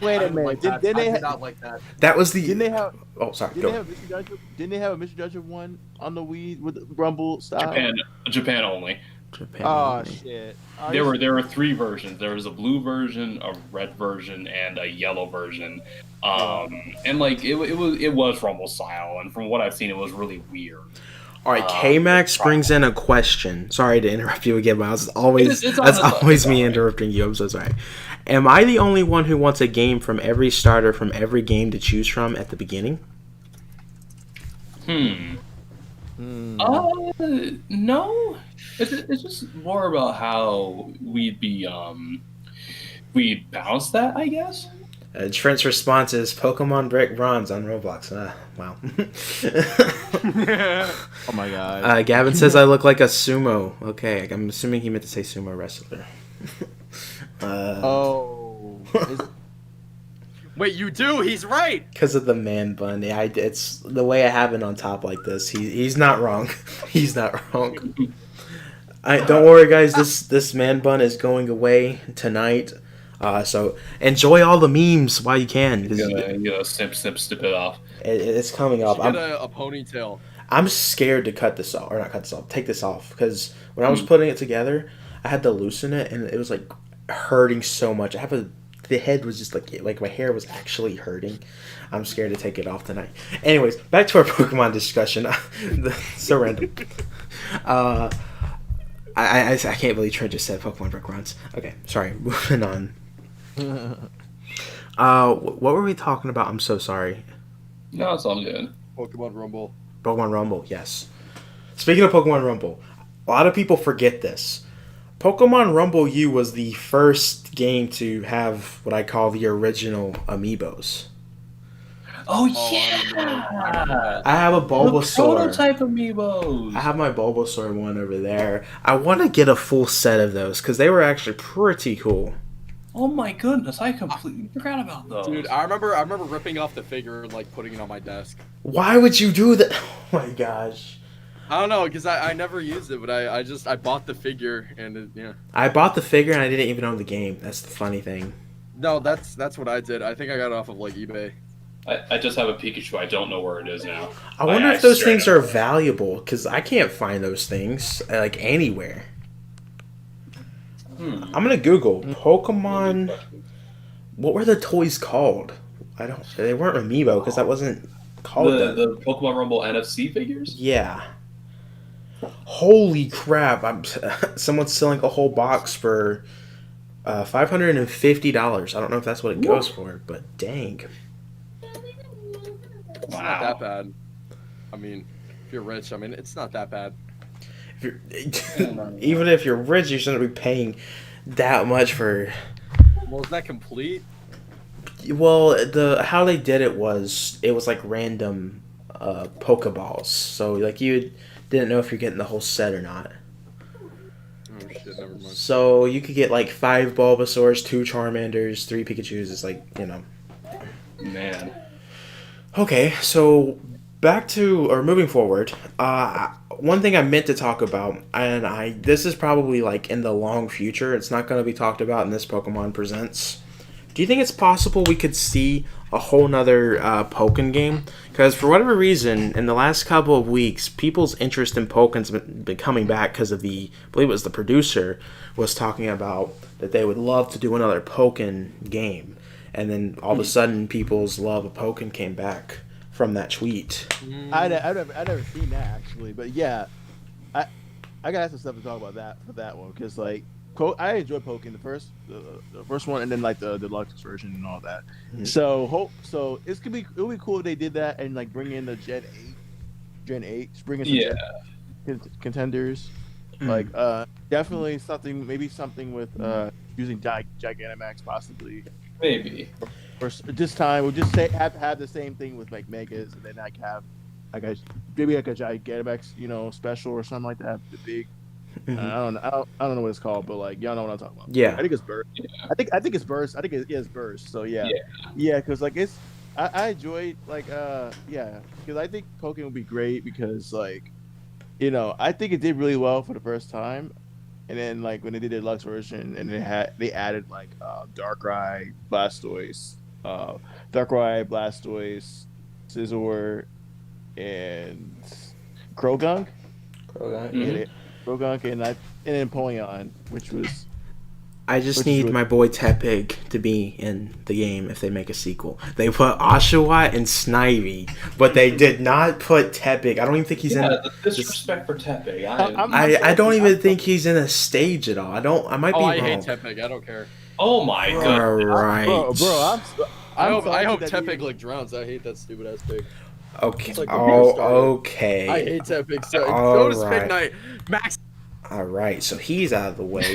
Wait a minute. Like that. Did I they did not like that. That was the. Didn't they have? Oh, sorry. Didn't Go. they have Mystery Dungeon? Didn't they have a Mystery Dungeon one on the Wii with Rumble style? Japan only. Japan Oh only. shit. There were 3 versions. There was a blue version, a red version, and a yellow version. And like it was Rumble style, and from what I've seen, it was really weird. All right, K-Max brings in a question. Sorry to interrupt you again, but It's that's always me alright. interrupting you. I'm so sorry. Am I the only one who wants a game from every starter from every game to choose from at the beginning? No. It's just more about how we'd balance that, I guess. Trent's response is Pokemon Break Bronze on Roblox. Wow. Oh my god. Gavin says I look like a sumo. Okay, I'm assuming he meant to say sumo wrestler. Wait, you do? He's right. Because of the man bun. Yeah, it's the way I have it on top like this. He's not wrong. He's not wrong. Don't worry, guys. This man bun is going away tonight. So enjoy all the memes while you can. Snip it off. It's coming up. Get a ponytail. I'm scared to cut this off, or not cut this off. Take this off because when I was putting it together, I had to loosen it, and it was like hurting so much. The head was just like my hair was actually hurting. I'm scared to take it off tonight. Anyways, back to our Pokemon discussion. So random. I can't believe Trent just said Pokemon Brick Runs. Okay, sorry. Moving on. What were we talking about? I'm so sorry. No, it's all good. Pokemon Rumble. Pokemon Rumble, yes. Speaking of Pokemon Rumble, a lot of people forget this. Pokemon Rumble U was the first game to have what I call the original amiibos. Oh yeah! I have a Bulbasaur. Prototype amiibos. I have my Bulbasaur one over there. I want to get a full set of those because they were actually pretty cool. Oh my goodness! I completely forgot about those. Dude, I remember ripping off the figure and like putting it on my desk. Why would you do that? Oh my gosh. I don't know, because I never used it, but I bought the figure and yeah. I bought the figure and I didn't even own the game. That's the funny thing. No, that's what I did. I think I got it off of like eBay. I just have a Pikachu. I don't know where it is now. I wonder if those things are valuable, because I can't find those things like anywhere. I'm gonna Google Pokemon. What were the toys called? They weren't Amiibo because that wasn't called the Pokemon Rumble NFC figures. Yeah. Holy crap! Someone's selling a whole box for $550. I don't know if that's what it goes for, but dang. It's not that bad. I mean, if you're rich, I mean, it's not that bad. Even if you're rich, you shouldn't be paying that much for. Well, is that complete? Well, how they did it was like random Pokeballs. So like you didn't know if you're getting the whole set or not. Oh shit, never mind. So you could get like 5 Bulbasaurs, 2 Charmanders, 3 Pikachus. It's like, you know. Man. Okay, so moving forward. One thing I meant to talk about, and this is probably like in the long future. It's not going to be talked about in this Pokemon Presents. Do you think it's possible we could see a whole nother Pokken game? Because for whatever reason, in the last couple of weeks, people's interest in Pokken's been coming back because of I believe it was the producer, was talking about that they would love to do another Pokken game. And then all of a sudden, people's love of Pokken came back from that tweet. I never seen that actually, but yeah, I got some stuff to talk about for that one because like I enjoyed Pokken the first one and then like the deluxe version and all that. Mm-hmm. So it'll be cool if they did that and like bring in the Gen 8, bring in some contenders. Mm-hmm. Like definitely something with using Gigantamax possibly. Maybe. Or this time we'll just have the same thing with like Megas, and then like have maybe like a Gigantamax, special or something like that. The big, I don't know what it's called, but like y'all know what I'm talking about. Yeah, I think it's Burst. Yeah. I think it's Burst. I think it's Burst. So yeah, because like I enjoyed like because I think Pokemon would be great because like I think it did really well for the first time. And then, like when they did the deluxe version, and they added like Darkrai, Blastoise, Scizor, and Krogunk. Krogunk, and then Empoleon, which was. I just need my boy Tepig to be in the game if they make a sequel. They put Oshawott and Snivy, but they did not put Tepig. I don't even think he's in. The disrespect for Tepig. I don't even think he's in a stage at all. I might be wrong. I hate Tepig. I don't care. Oh my god. All right. Bro, I hope Tepig like drowns. I hate that stupid ass pig. Okay. Like okay. I hate Tepig. So go to Midnight. Max. All right, so he's out of the way.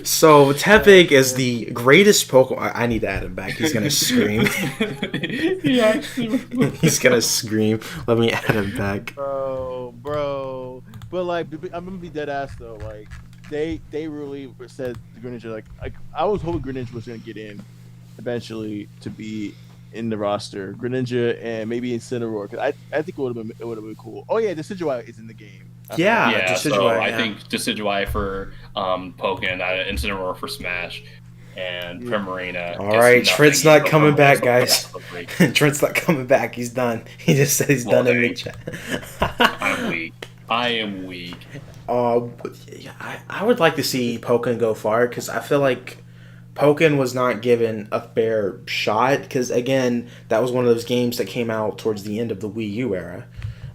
So Tepig is the greatest Pokemon. I need to add him back. He's gonna scream. He's gonna scream. Let me add him back. Bro. But like, I'm gonna be dead ass though. Like, they really said Greninja. Like I was hoping Greninja was gonna get in eventually to be in the roster. Greninja and maybe Incineroar, because I think it would have been cool. Oh yeah, Decidueye is in the game. Yeah, so I think Decidueye for Pokken, Incineroar for Smash, and Primarina. All right, Trent's not coming back, guys. Trent's not coming back. He's done. He just said he's done in the chat. I am weak. I would like to see Pokken go far because I feel like Pokken was not given a fair shot because, again, that was one of those games that came out towards the end of the Wii U era.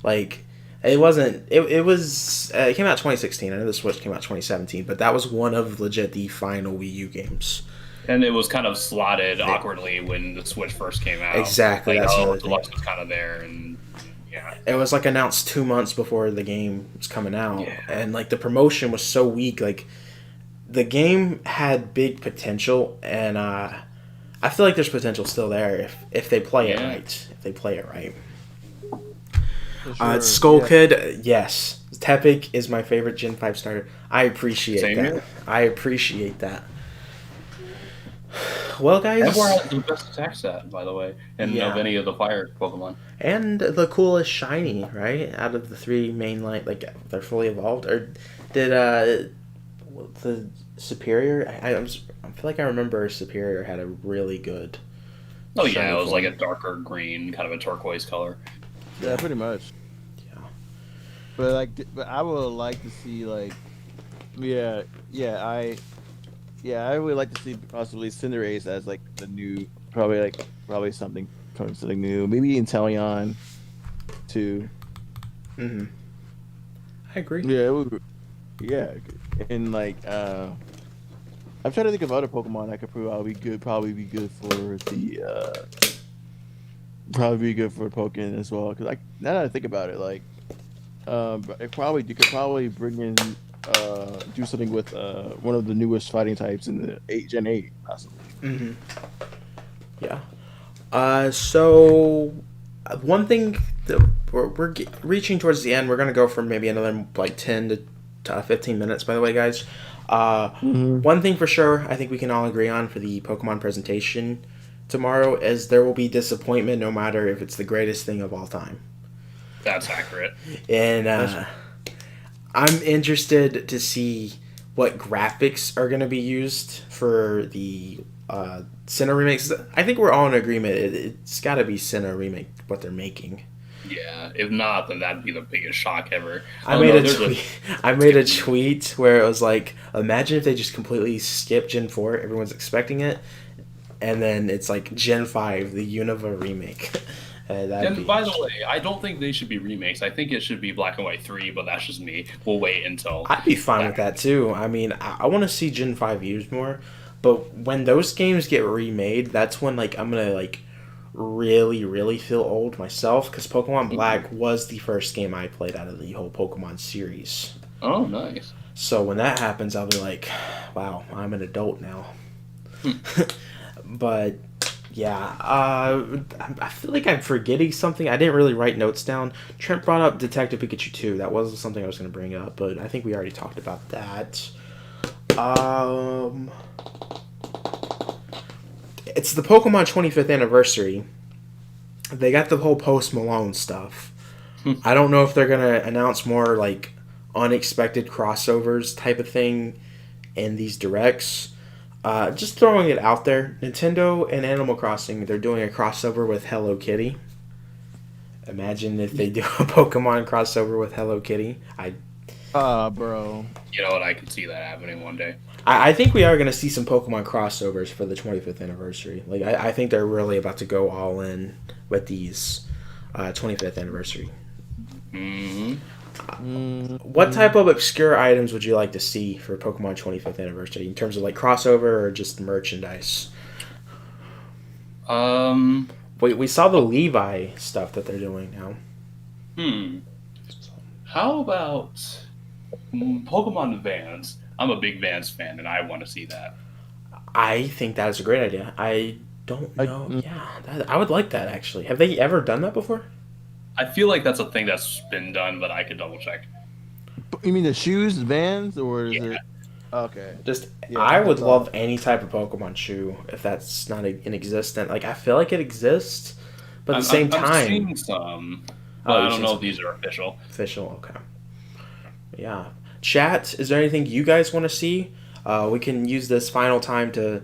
Like, it wasn't... It came out 2016. I know the Switch came out 2017, but that was one of legit the final Wii U games. And it was kind of slotted awkwardly when the Switch first came out. Exactly. Like, that's the Deluxe was kind of there, and yeah. It was like announced 2 months before the game was coming out, and like the promotion was so weak. Like the game had big potential, and I feel like there's potential still there if they play it right. If they play it right. Sure. Skull Kid, yes. Tepig is my favorite Gen 5 starter. I appreciate that. I appreciate that. Well, guys, Everywhere has the best attack stat, by the way, and Yeah. of any of the fire Pokemon. and the coolest shiny, right? Out of the three main line, like they're fully evolved. Or did the Superior? I feel like I remember Superior had a really good. Oh yeah, shiny it was like a form. darker green, kind of a turquoise color. Yeah, pretty much. Yeah. But I would like to see like, yeah, I would like to see possibly Cinderace as like the new, probably something new. Maybe Inteleon too. Mm-hmm. I agree. Yeah, it would. Yeah, and like I'm trying to think of other Pokemon that could probably be good for the probably be good for Pokemon as well. Because now that I think about it, like you could probably bring in do something with one of the newest fighting types in the Gen 8 possibly. Mm-hmm. Yeah. So one thing that we're reaching towards the end. We're gonna go for maybe another like 10 to 15 minutes. By the way, guys. One thing for sure, I think we can all agree on for the Pokemon presentation tomorrow is there will be disappointment, no matter if it's the greatest thing of all time. That's accurate. And I'm interested to see what graphics are going to be used for the Sinnoh remakes. I think we're all in agreement. It's got to be Sinnoh remake what they're making. Yeah, if not, then that'd be the biggest shock ever. I made a tweet where it was like, imagine if they just completely skip Gen 4. Everyone's expecting it, and then it's like Gen 5, the Unova remake. And by the way, I don't think they should be remakes. I think it should be Black and White 3, but that's just me. We'll wait until... I'd be fine with that too. I mean, I want to see Gen 5 used more, but when those games get remade, that's when like I'm gonna like really feel old myself, because Pokemon Black was the first game I played out of the whole Pokemon series. Oh, nice. So when that happens, I'll be like, wow, I'm an adult now. But yeah, I feel like I'm forgetting something. I didn't really write notes down. Trent brought up Detective Pikachu 2. That was something I was going to bring up, but I think we already talked about that. It's the Pokemon 25th anniversary. They got the whole Post Malone stuff. I don't know if they're going to announce more like unexpected crossovers type of thing in these directs. Just throwing it out there. Nintendo and Animal Crossing, they're doing a crossover with Hello Kitty. Imagine if they do a Pokemon crossover with Hello Kitty. Bro. You know what? I could see that happening one day. I think we are going to see some Pokemon crossovers for the 25th anniversary. Like I think they're really about to go all in with these 25th anniversary. What type of obscure items would you like to see for Pokemon 25th anniversary in terms of like crossover or just merchandise? We saw the Levi stuff that they're doing now. How about Pokemon Vans? I'm a big Vans fan, and I want to see that. I think that is a great idea. I don't know. I would like that actually. Have they ever done that before? I feel like that's a thing that's been done, but I could double check. You mean the shoes, Vans, or is it? Okay. I would love any type of Pokemon shoe if that's not in existence. Like I feel like it exists, but at the same time, I've seen some, but I don't know if these are official. Official, okay. Yeah. Chat, is there anything you guys want to see? We can use this final time to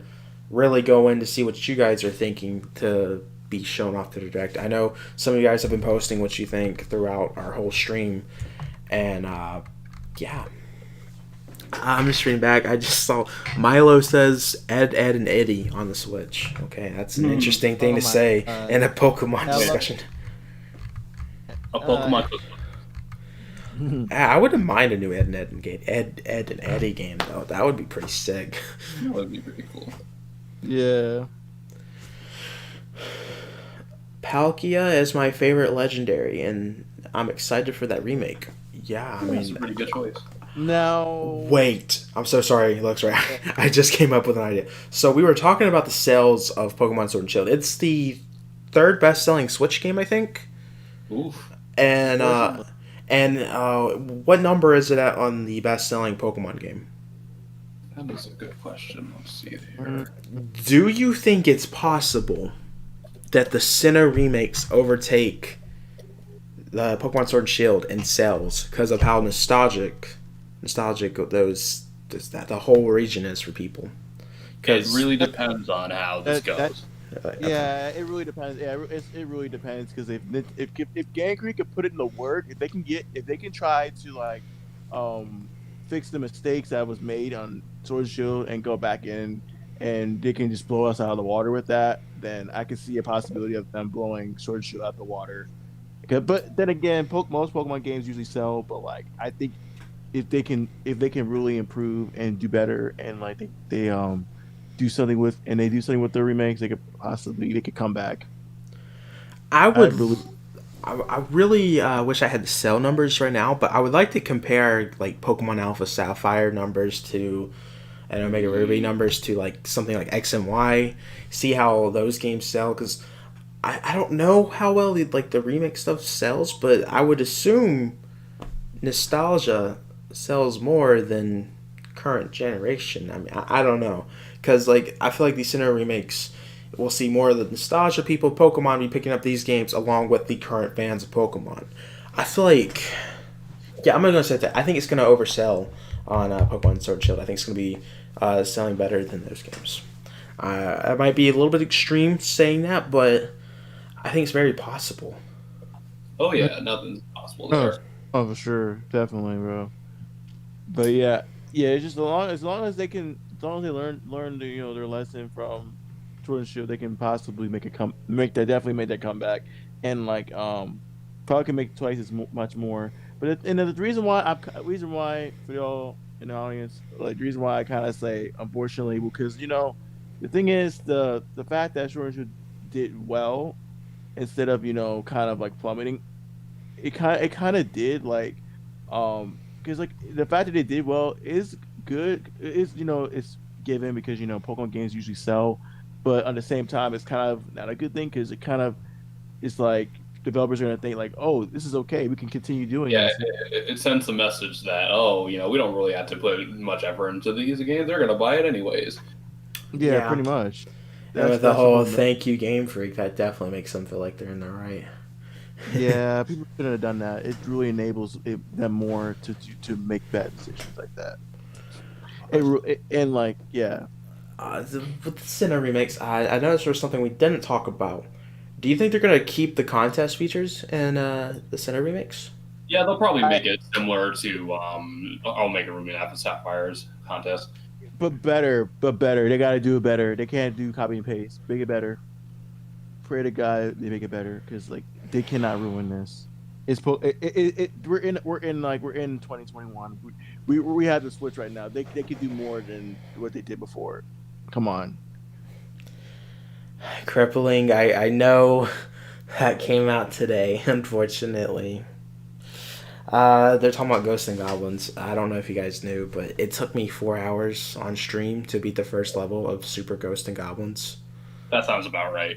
really go in to see what you guys are thinking to be shown off to the direct. I know some of you guys have been posting what you think throughout our whole stream, and yeah. I'm just reading back. I just saw Milo says Ed, and Eddie on the Switch. Okay, that's an interesting thing to say in a Pokemon discussion. A Pokemon. I wouldn't mind a new Ed and Eddie game though. That would be pretty sick. That would be pretty cool. Yeah. Palkia is my favorite legendary, and I'm excited for that remake. Yeah, I mean, that's a pretty good choice. No. Wait, I'm so sorry, Lux. Right, I just came up with an idea. So we were talking about the sales of Pokemon Sword and Shield. It's the third best-selling Switch game, I think. Oof. And what number is it at on the best-selling Pokemon game? That is a good question. Let's see Mm, here. Do you think it's possible that the Sinnoh remakes overtake the Pokemon Sword and Shield in sales because of how nostalgic that the whole region is for people? It really depends on how this that goes. yeah, it really depends. Yeah, it really depends because if Gang Creek could put it in the work, if they can try to like fix the mistakes that was made on Sword and Shield and go back in and they can just blow us out of the water with that, then I can see a possibility of them blowing Sword and Shield out the water. But then again, most Pokemon games usually sell, but like I think if they can really improve and do better and like they do something with the remakes, they could come back. I I would. believe. I really wish I had the cell numbers right now, but I would like to compare like Pokemon Alpha Sapphire numbers to and Omega Ruby numbers to like something like X and Y. See how those games sell because I don't know how well like the remake stuff sells, but I would assume nostalgia sells more than current generation. I mean, I don't know because like I feel like these Sinnoh remakes we'll see more of the nostalgia people of Pokemon be picking up these games along with the current fans of Pokemon. I feel like yeah, I'm gonna say that I think it's gonna oversell on Pokemon Sword and Shield. I think it's gonna be selling better than those games. I might be a little bit extreme saying that, but I think it's very possible. Oh yeah, nothing's possible Oh, there. oh, for sure, definitely, bro. But yeah, yeah. It's just as long as they can, as long as they learn their lesson from Sword and Shield, they can possibly definitely make that comeback, and like probably can make twice as much more. And the reason why for y'all in the audience, like the reason why I kind of say unfortunately because the thing is the fact that Sword and Shield did well instead of kind of like plummeting it kind of did like because like the fact that they did well is good is it's given because Pokemon games usually sell, but at the same time it's kind of not a good thing because it kind of it's like developers are gonna think like, oh, this is okay, we can continue doing Yeah, this. it sends a message that we don't really have to put much effort into these games. They're gonna buy it anyways. Yeah, Yeah, pretty much. and with the That's the whole whole thank you Game Freak, that definitely makes them feel like they're in the right. yeah, people shouldn't have done that. It really enables them more to make bad decisions like that. And like yeah. With the Sinnoh remakes, I noticed there was something we didn't talk about. Do you think they're gonna keep the contest features in the Sinnoh remakes? Yeah, they'll probably I make it similar to Omega Ruby and Alpha Sapphires contest. but better. They got to do it better. They can't do copy and paste. Make it better. Pray to God they make it better because like they cannot ruin this. We're in 2021. We have the switch right now. They could do more than what they did before. Come on. Crippling. I know that came out today. Unfortunately, they're talking about Ghosts and Goblins. I don't know if you guys knew, but it took me 4 hours on stream to beat the first level of Super Ghosts and Goblins. That sounds about right.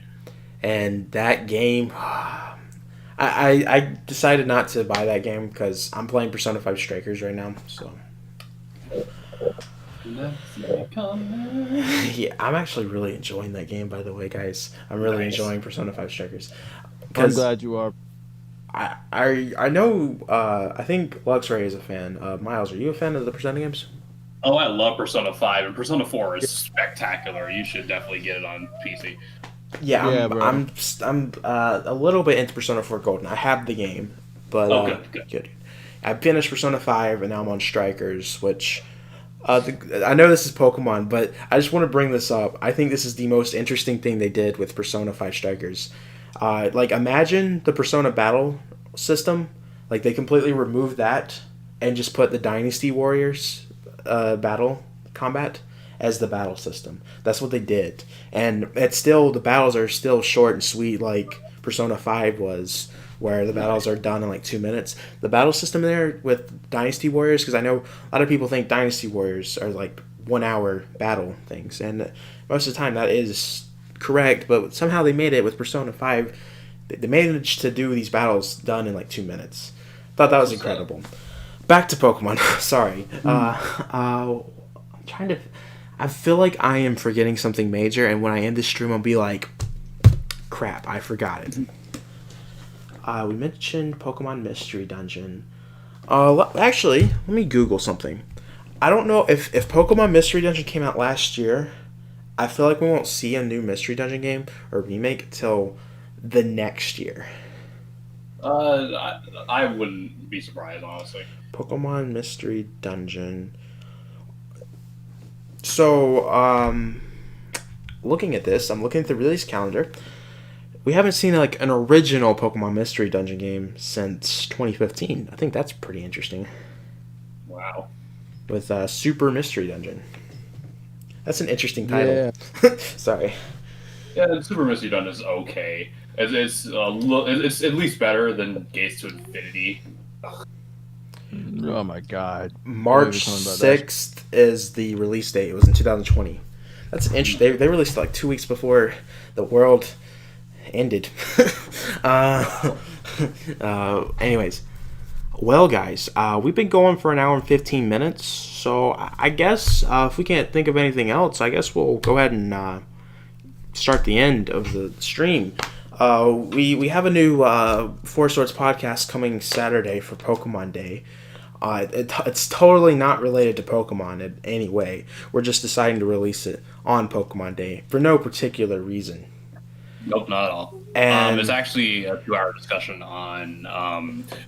And that game, I decided not to buy that game because I'm playing Persona 5 Strikers right now. So yeah, I'm actually really enjoying that game. By the way, guys, I'm really Nice. enjoying Persona 5 Strikers I'm because glad you are. I know I think Luxray is a fan. Miles, are you a fan of the Persona games? Oh, I love Persona 5, and Persona 4 is spectacular. You should definitely get it on PC. Yeah, Yeah, bro. I'm a little bit into Persona 4 Golden. I have the game, but Oh, good. I finished Persona 5 and now I'm on Strikers, which I know this is Pokemon, but I just want to bring this up. I think this is the most interesting thing they did with Persona 5 Strikers. Like imagine the Persona battle system, like they completely removed that and just put the Dynasty Warriors battle combat as the battle system. That's what they did, and it's still the battles are still short and sweet like Persona 5 was, where the battles are done in like 2 minutes. The battle system there with Dynasty Warriors, because I know a lot of people think Dynasty Warriors are like 1 hour battle things, and most of the time that is correct, but somehow they made it with Persona 5. They managed to do these battles done in like 2 minutes. Thought that was incredible. Back to Pokemon. Sorry. trying to. I feel like I am forgetting something major, and when I end the stream, I'll be like, "Crap, I forgot it." We mentioned Pokemon Mystery Dungeon. Actually, let me Google something. I don't know if Pokemon Mystery Dungeon came out last year. I feel like we won't see a new Mystery Dungeon game or remake till the next year. I wouldn't be surprised, honestly. Pokemon Mystery Dungeon. So, looking at this, I'm looking at the release calendar. We haven't seen like an original Pokemon Mystery Dungeon game since 2015. I think that's pretty interesting. Wow. With Super Mystery Dungeon. That's an interesting title. Yeah. Sorry. Yeah, Super Mystery Dungeon is okay. It's at least better than Gates to Infinity. Oh my god. March 6th is the release date. It was in 2020. That's an interesting. They released it like 2 weeks before the world ended. Anyways. Well, guys, we've been going for an hour and 15 minutes, so I guess if we can't think of anything else, I guess we'll go ahead and start the end of the stream. We have a new Four Swords podcast coming Saturday for Pokemon Day. It's totally not related to Pokemon in any way. We're just deciding to release it on Pokemon Day for no particular reason. Nope, not at all. And it's actually a 2-hour discussion on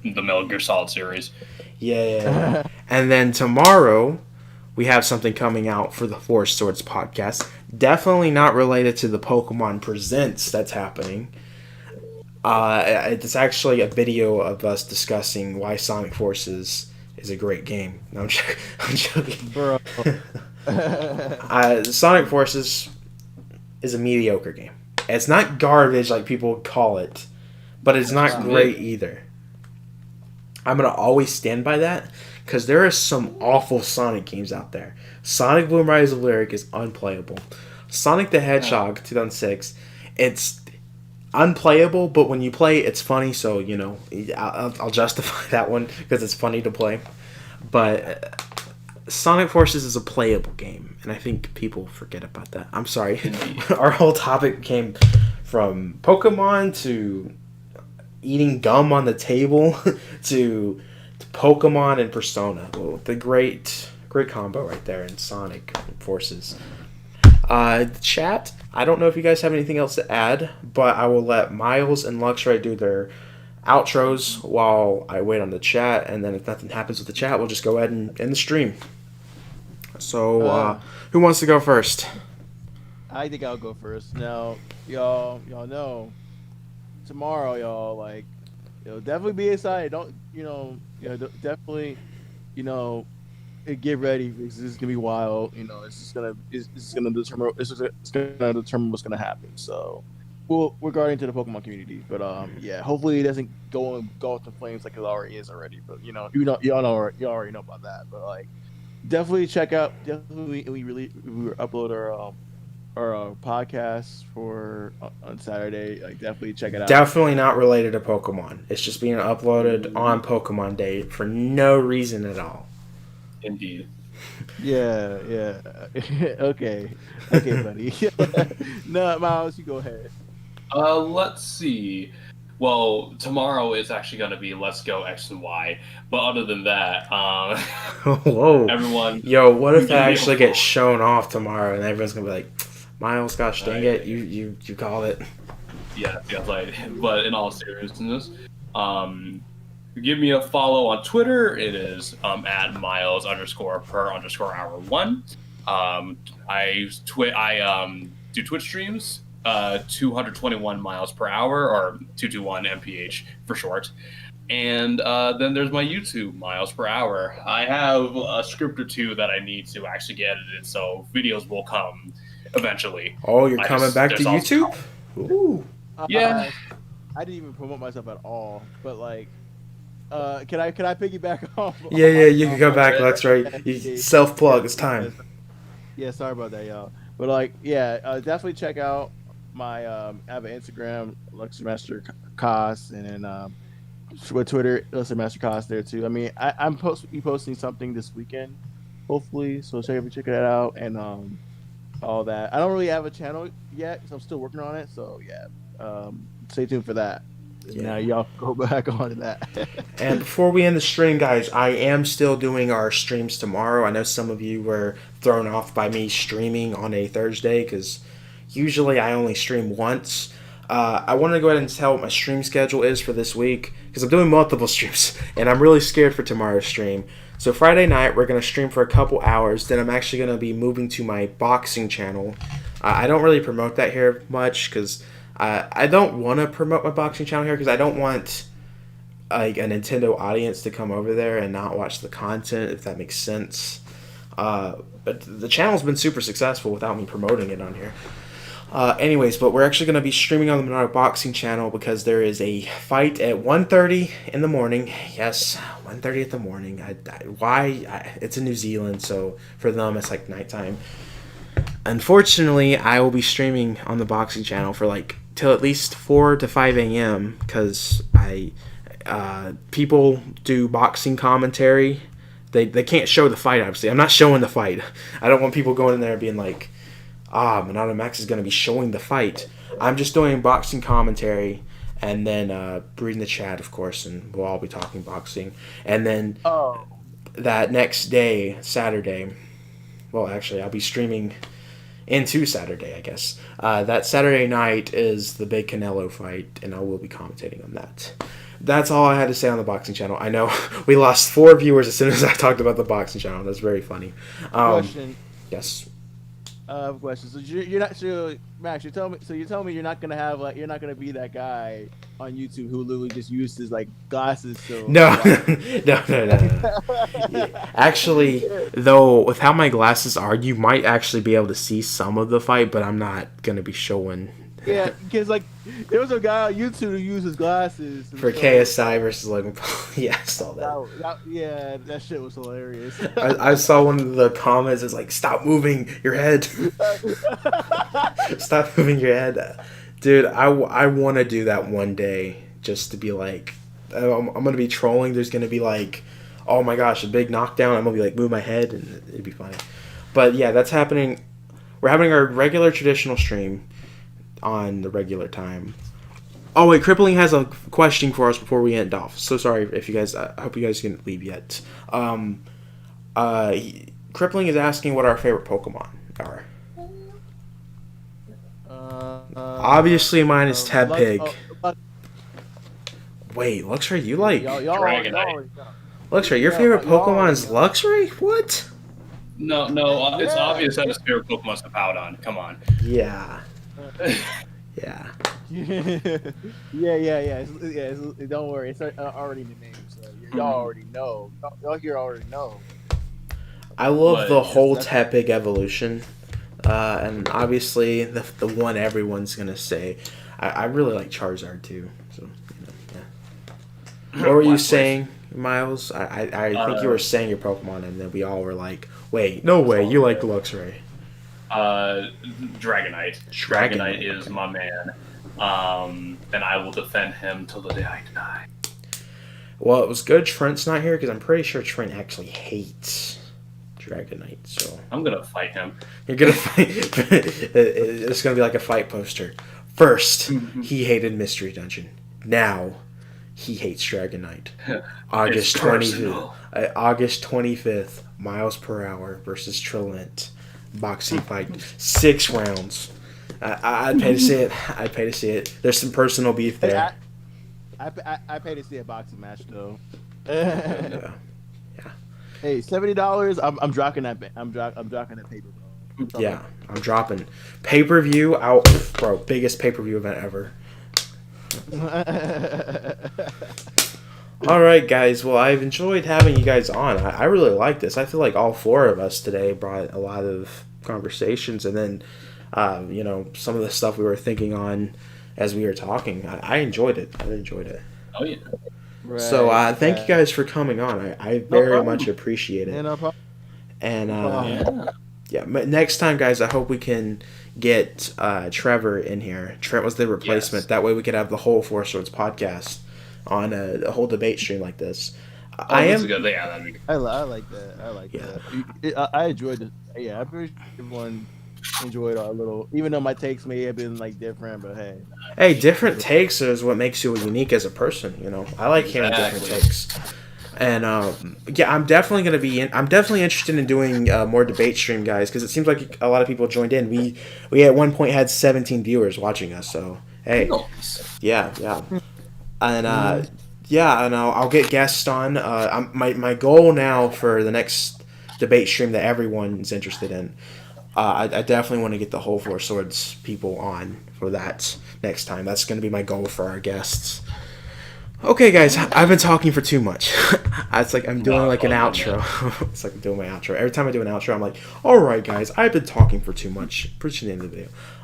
the Metal Gear Solid series. Yeah. And then tomorrow, we have something coming out for the Four Swords podcast. Definitely not related to the Pokemon Presents that's happening. It's actually a video of us discussing why Sonic Forces is a great game. No, I'm joking. Bro. Sonic Forces is a mediocre game. It's not garbage like people call it, but it's not great either. I'm going to always stand by that because there are some awful Sonic games out there. Sonic Boom Rise of Lyric is unplayable. Sonic the Hedgehog 2006, it's unplayable, but when you play, it's funny, so, you know, I'll justify that one because it's funny to play. But Sonic Forces is a playable game, and I think people forget about that. I'm sorry. Our whole topic came from Pokemon to eating gum on the table to Pokemon and Persona. Well, the great combo right there in Sonic Forces. Chat, I don't know if you guys have anything else to add, but I will let Miles and Luxray do their outros while I wait on the chat, and then if nothing happens with the chat, we'll just go ahead and end the stream. So, who wants to go first? I think I'll go first. Now, y'all know tomorrow, y'all, like, definitely be excited. Don't, definitely, get ready because this is gonna be wild. It's gonna determine what's gonna happen. So, regarding to the Pokemon community, but yeah, hopefully it doesn't go off the flames like it already is already. But you already know about that. But like, definitely check out. Definitely, we upload our podcast for on Saturday. Like, definitely check it out. Definitely not related to Pokemon. It's just being uploaded on Pokemon Day for no reason at all. Indeed. Yeah. Okay, buddy. No, Miles, you go ahead. Let's see. Well, tomorrow is actually going to be Let's Go X and Y. But other than that, Whoa. everyone... Yo, what if that actually gets shown off tomorrow and everyone's going to be like, Miles, gosh dang it, you called it. Yeah, but in all seriousness, give me a follow on Twitter. It is at Miles_per_hour1. I do Twitch streams, 221 miles per hour, or 221 mph for short. And then there's my YouTube, Miles Per Hour. I have a script or two that I need to actually get edited, so videos will come eventually. Oh, you're coming back to YouTube? Ooh. Yeah. I didn't even promote myself at all, but like, can I piggyback off? Yeah, you can go back, Lex. Right? You self plug. It's time. Yeah, sorry about that, y'all. But like, yeah, definitely check out my. I have an Instagram, Luxmaster Cost, and then with Twitter, Luxmaster Cost there too. I mean, I'm posting something this weekend hopefully. So check that out and all that. I don't really have a channel yet, so I'm still working on it. So yeah, stay tuned for that. Yeah. Now y'all go back on to that. And before we end the stream, guys, I am still doing our streams tomorrow. I know some of you were thrown off by me streaming on a Thursday because usually I only stream once. I want to go ahead and tell what my stream schedule is for this week because I'm doing multiple streams and I'm really scared for tomorrow's stream. So Friday night, we're going to stream for a couple hours. Then I'm actually going to be moving to my boxing channel. I don't really promote that here much because I don't want to promote my boxing channel here because I don't want like a Nintendo audience to come over there and not watch the content, if that makes sense. But the channel's been super successful without me promoting it on here. Anyways, but we're actually going to be streaming on the Monarch Boxing channel because there is a fight at 1:30 in the morning. Yes, 1:30 in the morning. It's in New Zealand, so for them it's like nighttime. Unfortunately, I will be streaming on the boxing channel for like till at least 4 to 5 a.m. because people do boxing commentary. They can't show the fight, obviously. I'm not showing the fight. I don't want people going in there being like, Monado Max is going to be showing the fight. I'm just doing boxing commentary and then reading the chat, of course, and we'll all be talking boxing. And then that next day, Saturday, well, actually, I'll be streaming into Saturday, I guess. That Saturday night is the big Canelo fight, and I will be commentating on that. That's all I had to say on the boxing channel. I know we lost 4 viewers as soon as I talked about the boxing channel. That's very funny. Question. Yes. Question. So you're not sure, Max. You tell me. So you tell me you're not gonna have like you're not gonna be that guy on YouTube who literally just uses like glasses. So No. No. Yeah. Actually, though, with how my glasses are, you might actually be able to see some of the fight, but I'm not gonna be showing. Yeah, because like there was a guy on YouTube who uses glasses For KSI versus Logan Paul. Yeah, I saw that. Yeah, that shit was hilarious. I saw one of the comments. It's like, stop moving your head. Stop moving your head. Dude, I want to do that one day just to be like, I'm going to be trolling. There's going to be like, oh my gosh, a big knockdown. I'm going to be like, move my head and it'd be funny. But yeah, that's happening. We're having our regular traditional stream on the regular time. Oh wait, Crippling has a question for us before we end off. So sorry if you guys. I hope you guys didn't leave yet. Crippling is asking what our favorite Pokemon are. Obviously, mine is Tepig. Wait, Luxray, you like Dragonite. Luxray? Your favorite Pokemon is Luxray? What? No, it's obvious that his favorite Pokemon is Hippowdon. Come on. Yeah. Yeah. Yeah. Don't worry, it's already in the name, so y'all already know. Y'all here already know. I love the whole Tepig evolution, and obviously the one everyone's gonna say. I really like Charizard too. So yeah. What were you saying, Miles? I think you were saying your Pokemon, and then we all were like, "Wait, no way, you like Luxray." Dragonite. Dragonite is my man. And I will defend him till the day I die. Well, it was good Trent's not here because I'm pretty sure Trent actually hates Dragonite. So I'm gonna fight him. You're gonna fight. It's gonna be like a fight poster. First, he hated Mystery Dungeon. Now, he hates Dragonite. August 25th, miles per hour versus Trilent. Boxing fight, 6 rounds. I'd pay to see it. I'd pay to see it. There's some personal beef there. I pay to see a boxing match though. Yeah. Hey, $70. I'm dropping that. I'm dropping that paper, bro. Yeah, I'm dropping pay-per-view. Bro, biggest pay-per-view event ever. All right, guys. Well, I've enjoyed having you guys on. I really like this. I feel like all 4 of us today brought a lot of conversations, and then, some of the stuff we were thinking on as we were talking. I enjoyed it. Oh yeah. Right, So thank you guys for coming on. I very much appreciate it. Yeah, no problem. And yeah, next time, guys, I hope we can get Trevor in here. Trent was the replacement. Yes. That way we could have the whole Four Swords podcast on a whole debate stream like this. I that's am. good. Yeah, that'd be good. I like that. I like Yeah. that. I enjoyed it. Yeah, I'm pretty sure everyone enjoyed our little. Even though my takes may have been like different, but hey. Hey, different takes is what makes you unique as a person. You know, I like hearing different Exactly. takes. And yeah, I'm definitely gonna be. I'm definitely interested in doing more debate stream, guys, because it seems like a lot of people joined in. We at one point had 17 viewers watching us. So hey, Nice. yeah, yeah, and yeah, and I'll get guests on. My goal now for the next debate stream that everyone's interested in. I definitely want to get the Whole Four Swords people on for that next time. That's going to be my goal for our guests. Okay, guys, I've been talking for too much. It's like I'm doing like an outro. It's like I'm doing my outro. Every time I do an outro, I'm like, all right, guys, I've been talking for too much. Appreciate the end of the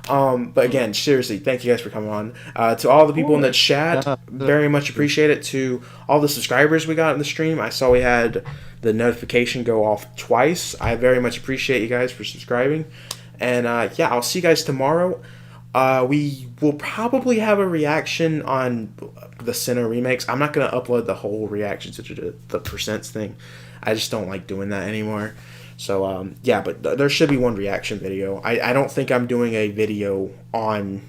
video. But again, seriously, thank you guys for coming on. To all the people in the chat, very much appreciate it. To all the subscribers we got in the stream, I saw we had the notification go off twice. I very much appreciate you guys for subscribing. And yeah, I'll see you guys tomorrow. We will probably have a reaction on the Sinnoh remakes. I'm not going to upload the whole reaction to the percents thing. I just don't like doing that anymore. So, yeah, but there should be one reaction video. I don't think I'm doing a video on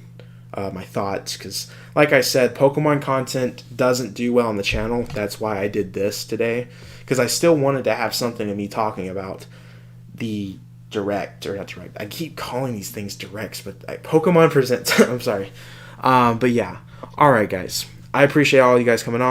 my thoughts because, like I said, Pokemon content doesn't do well on the channel. That's why I did this today because I still wanted to have something of me talking about the direct or not direct. I keep calling these things directs, but Pokemon Presents. I'm sorry. But yeah. All right, guys. I appreciate all you guys coming on.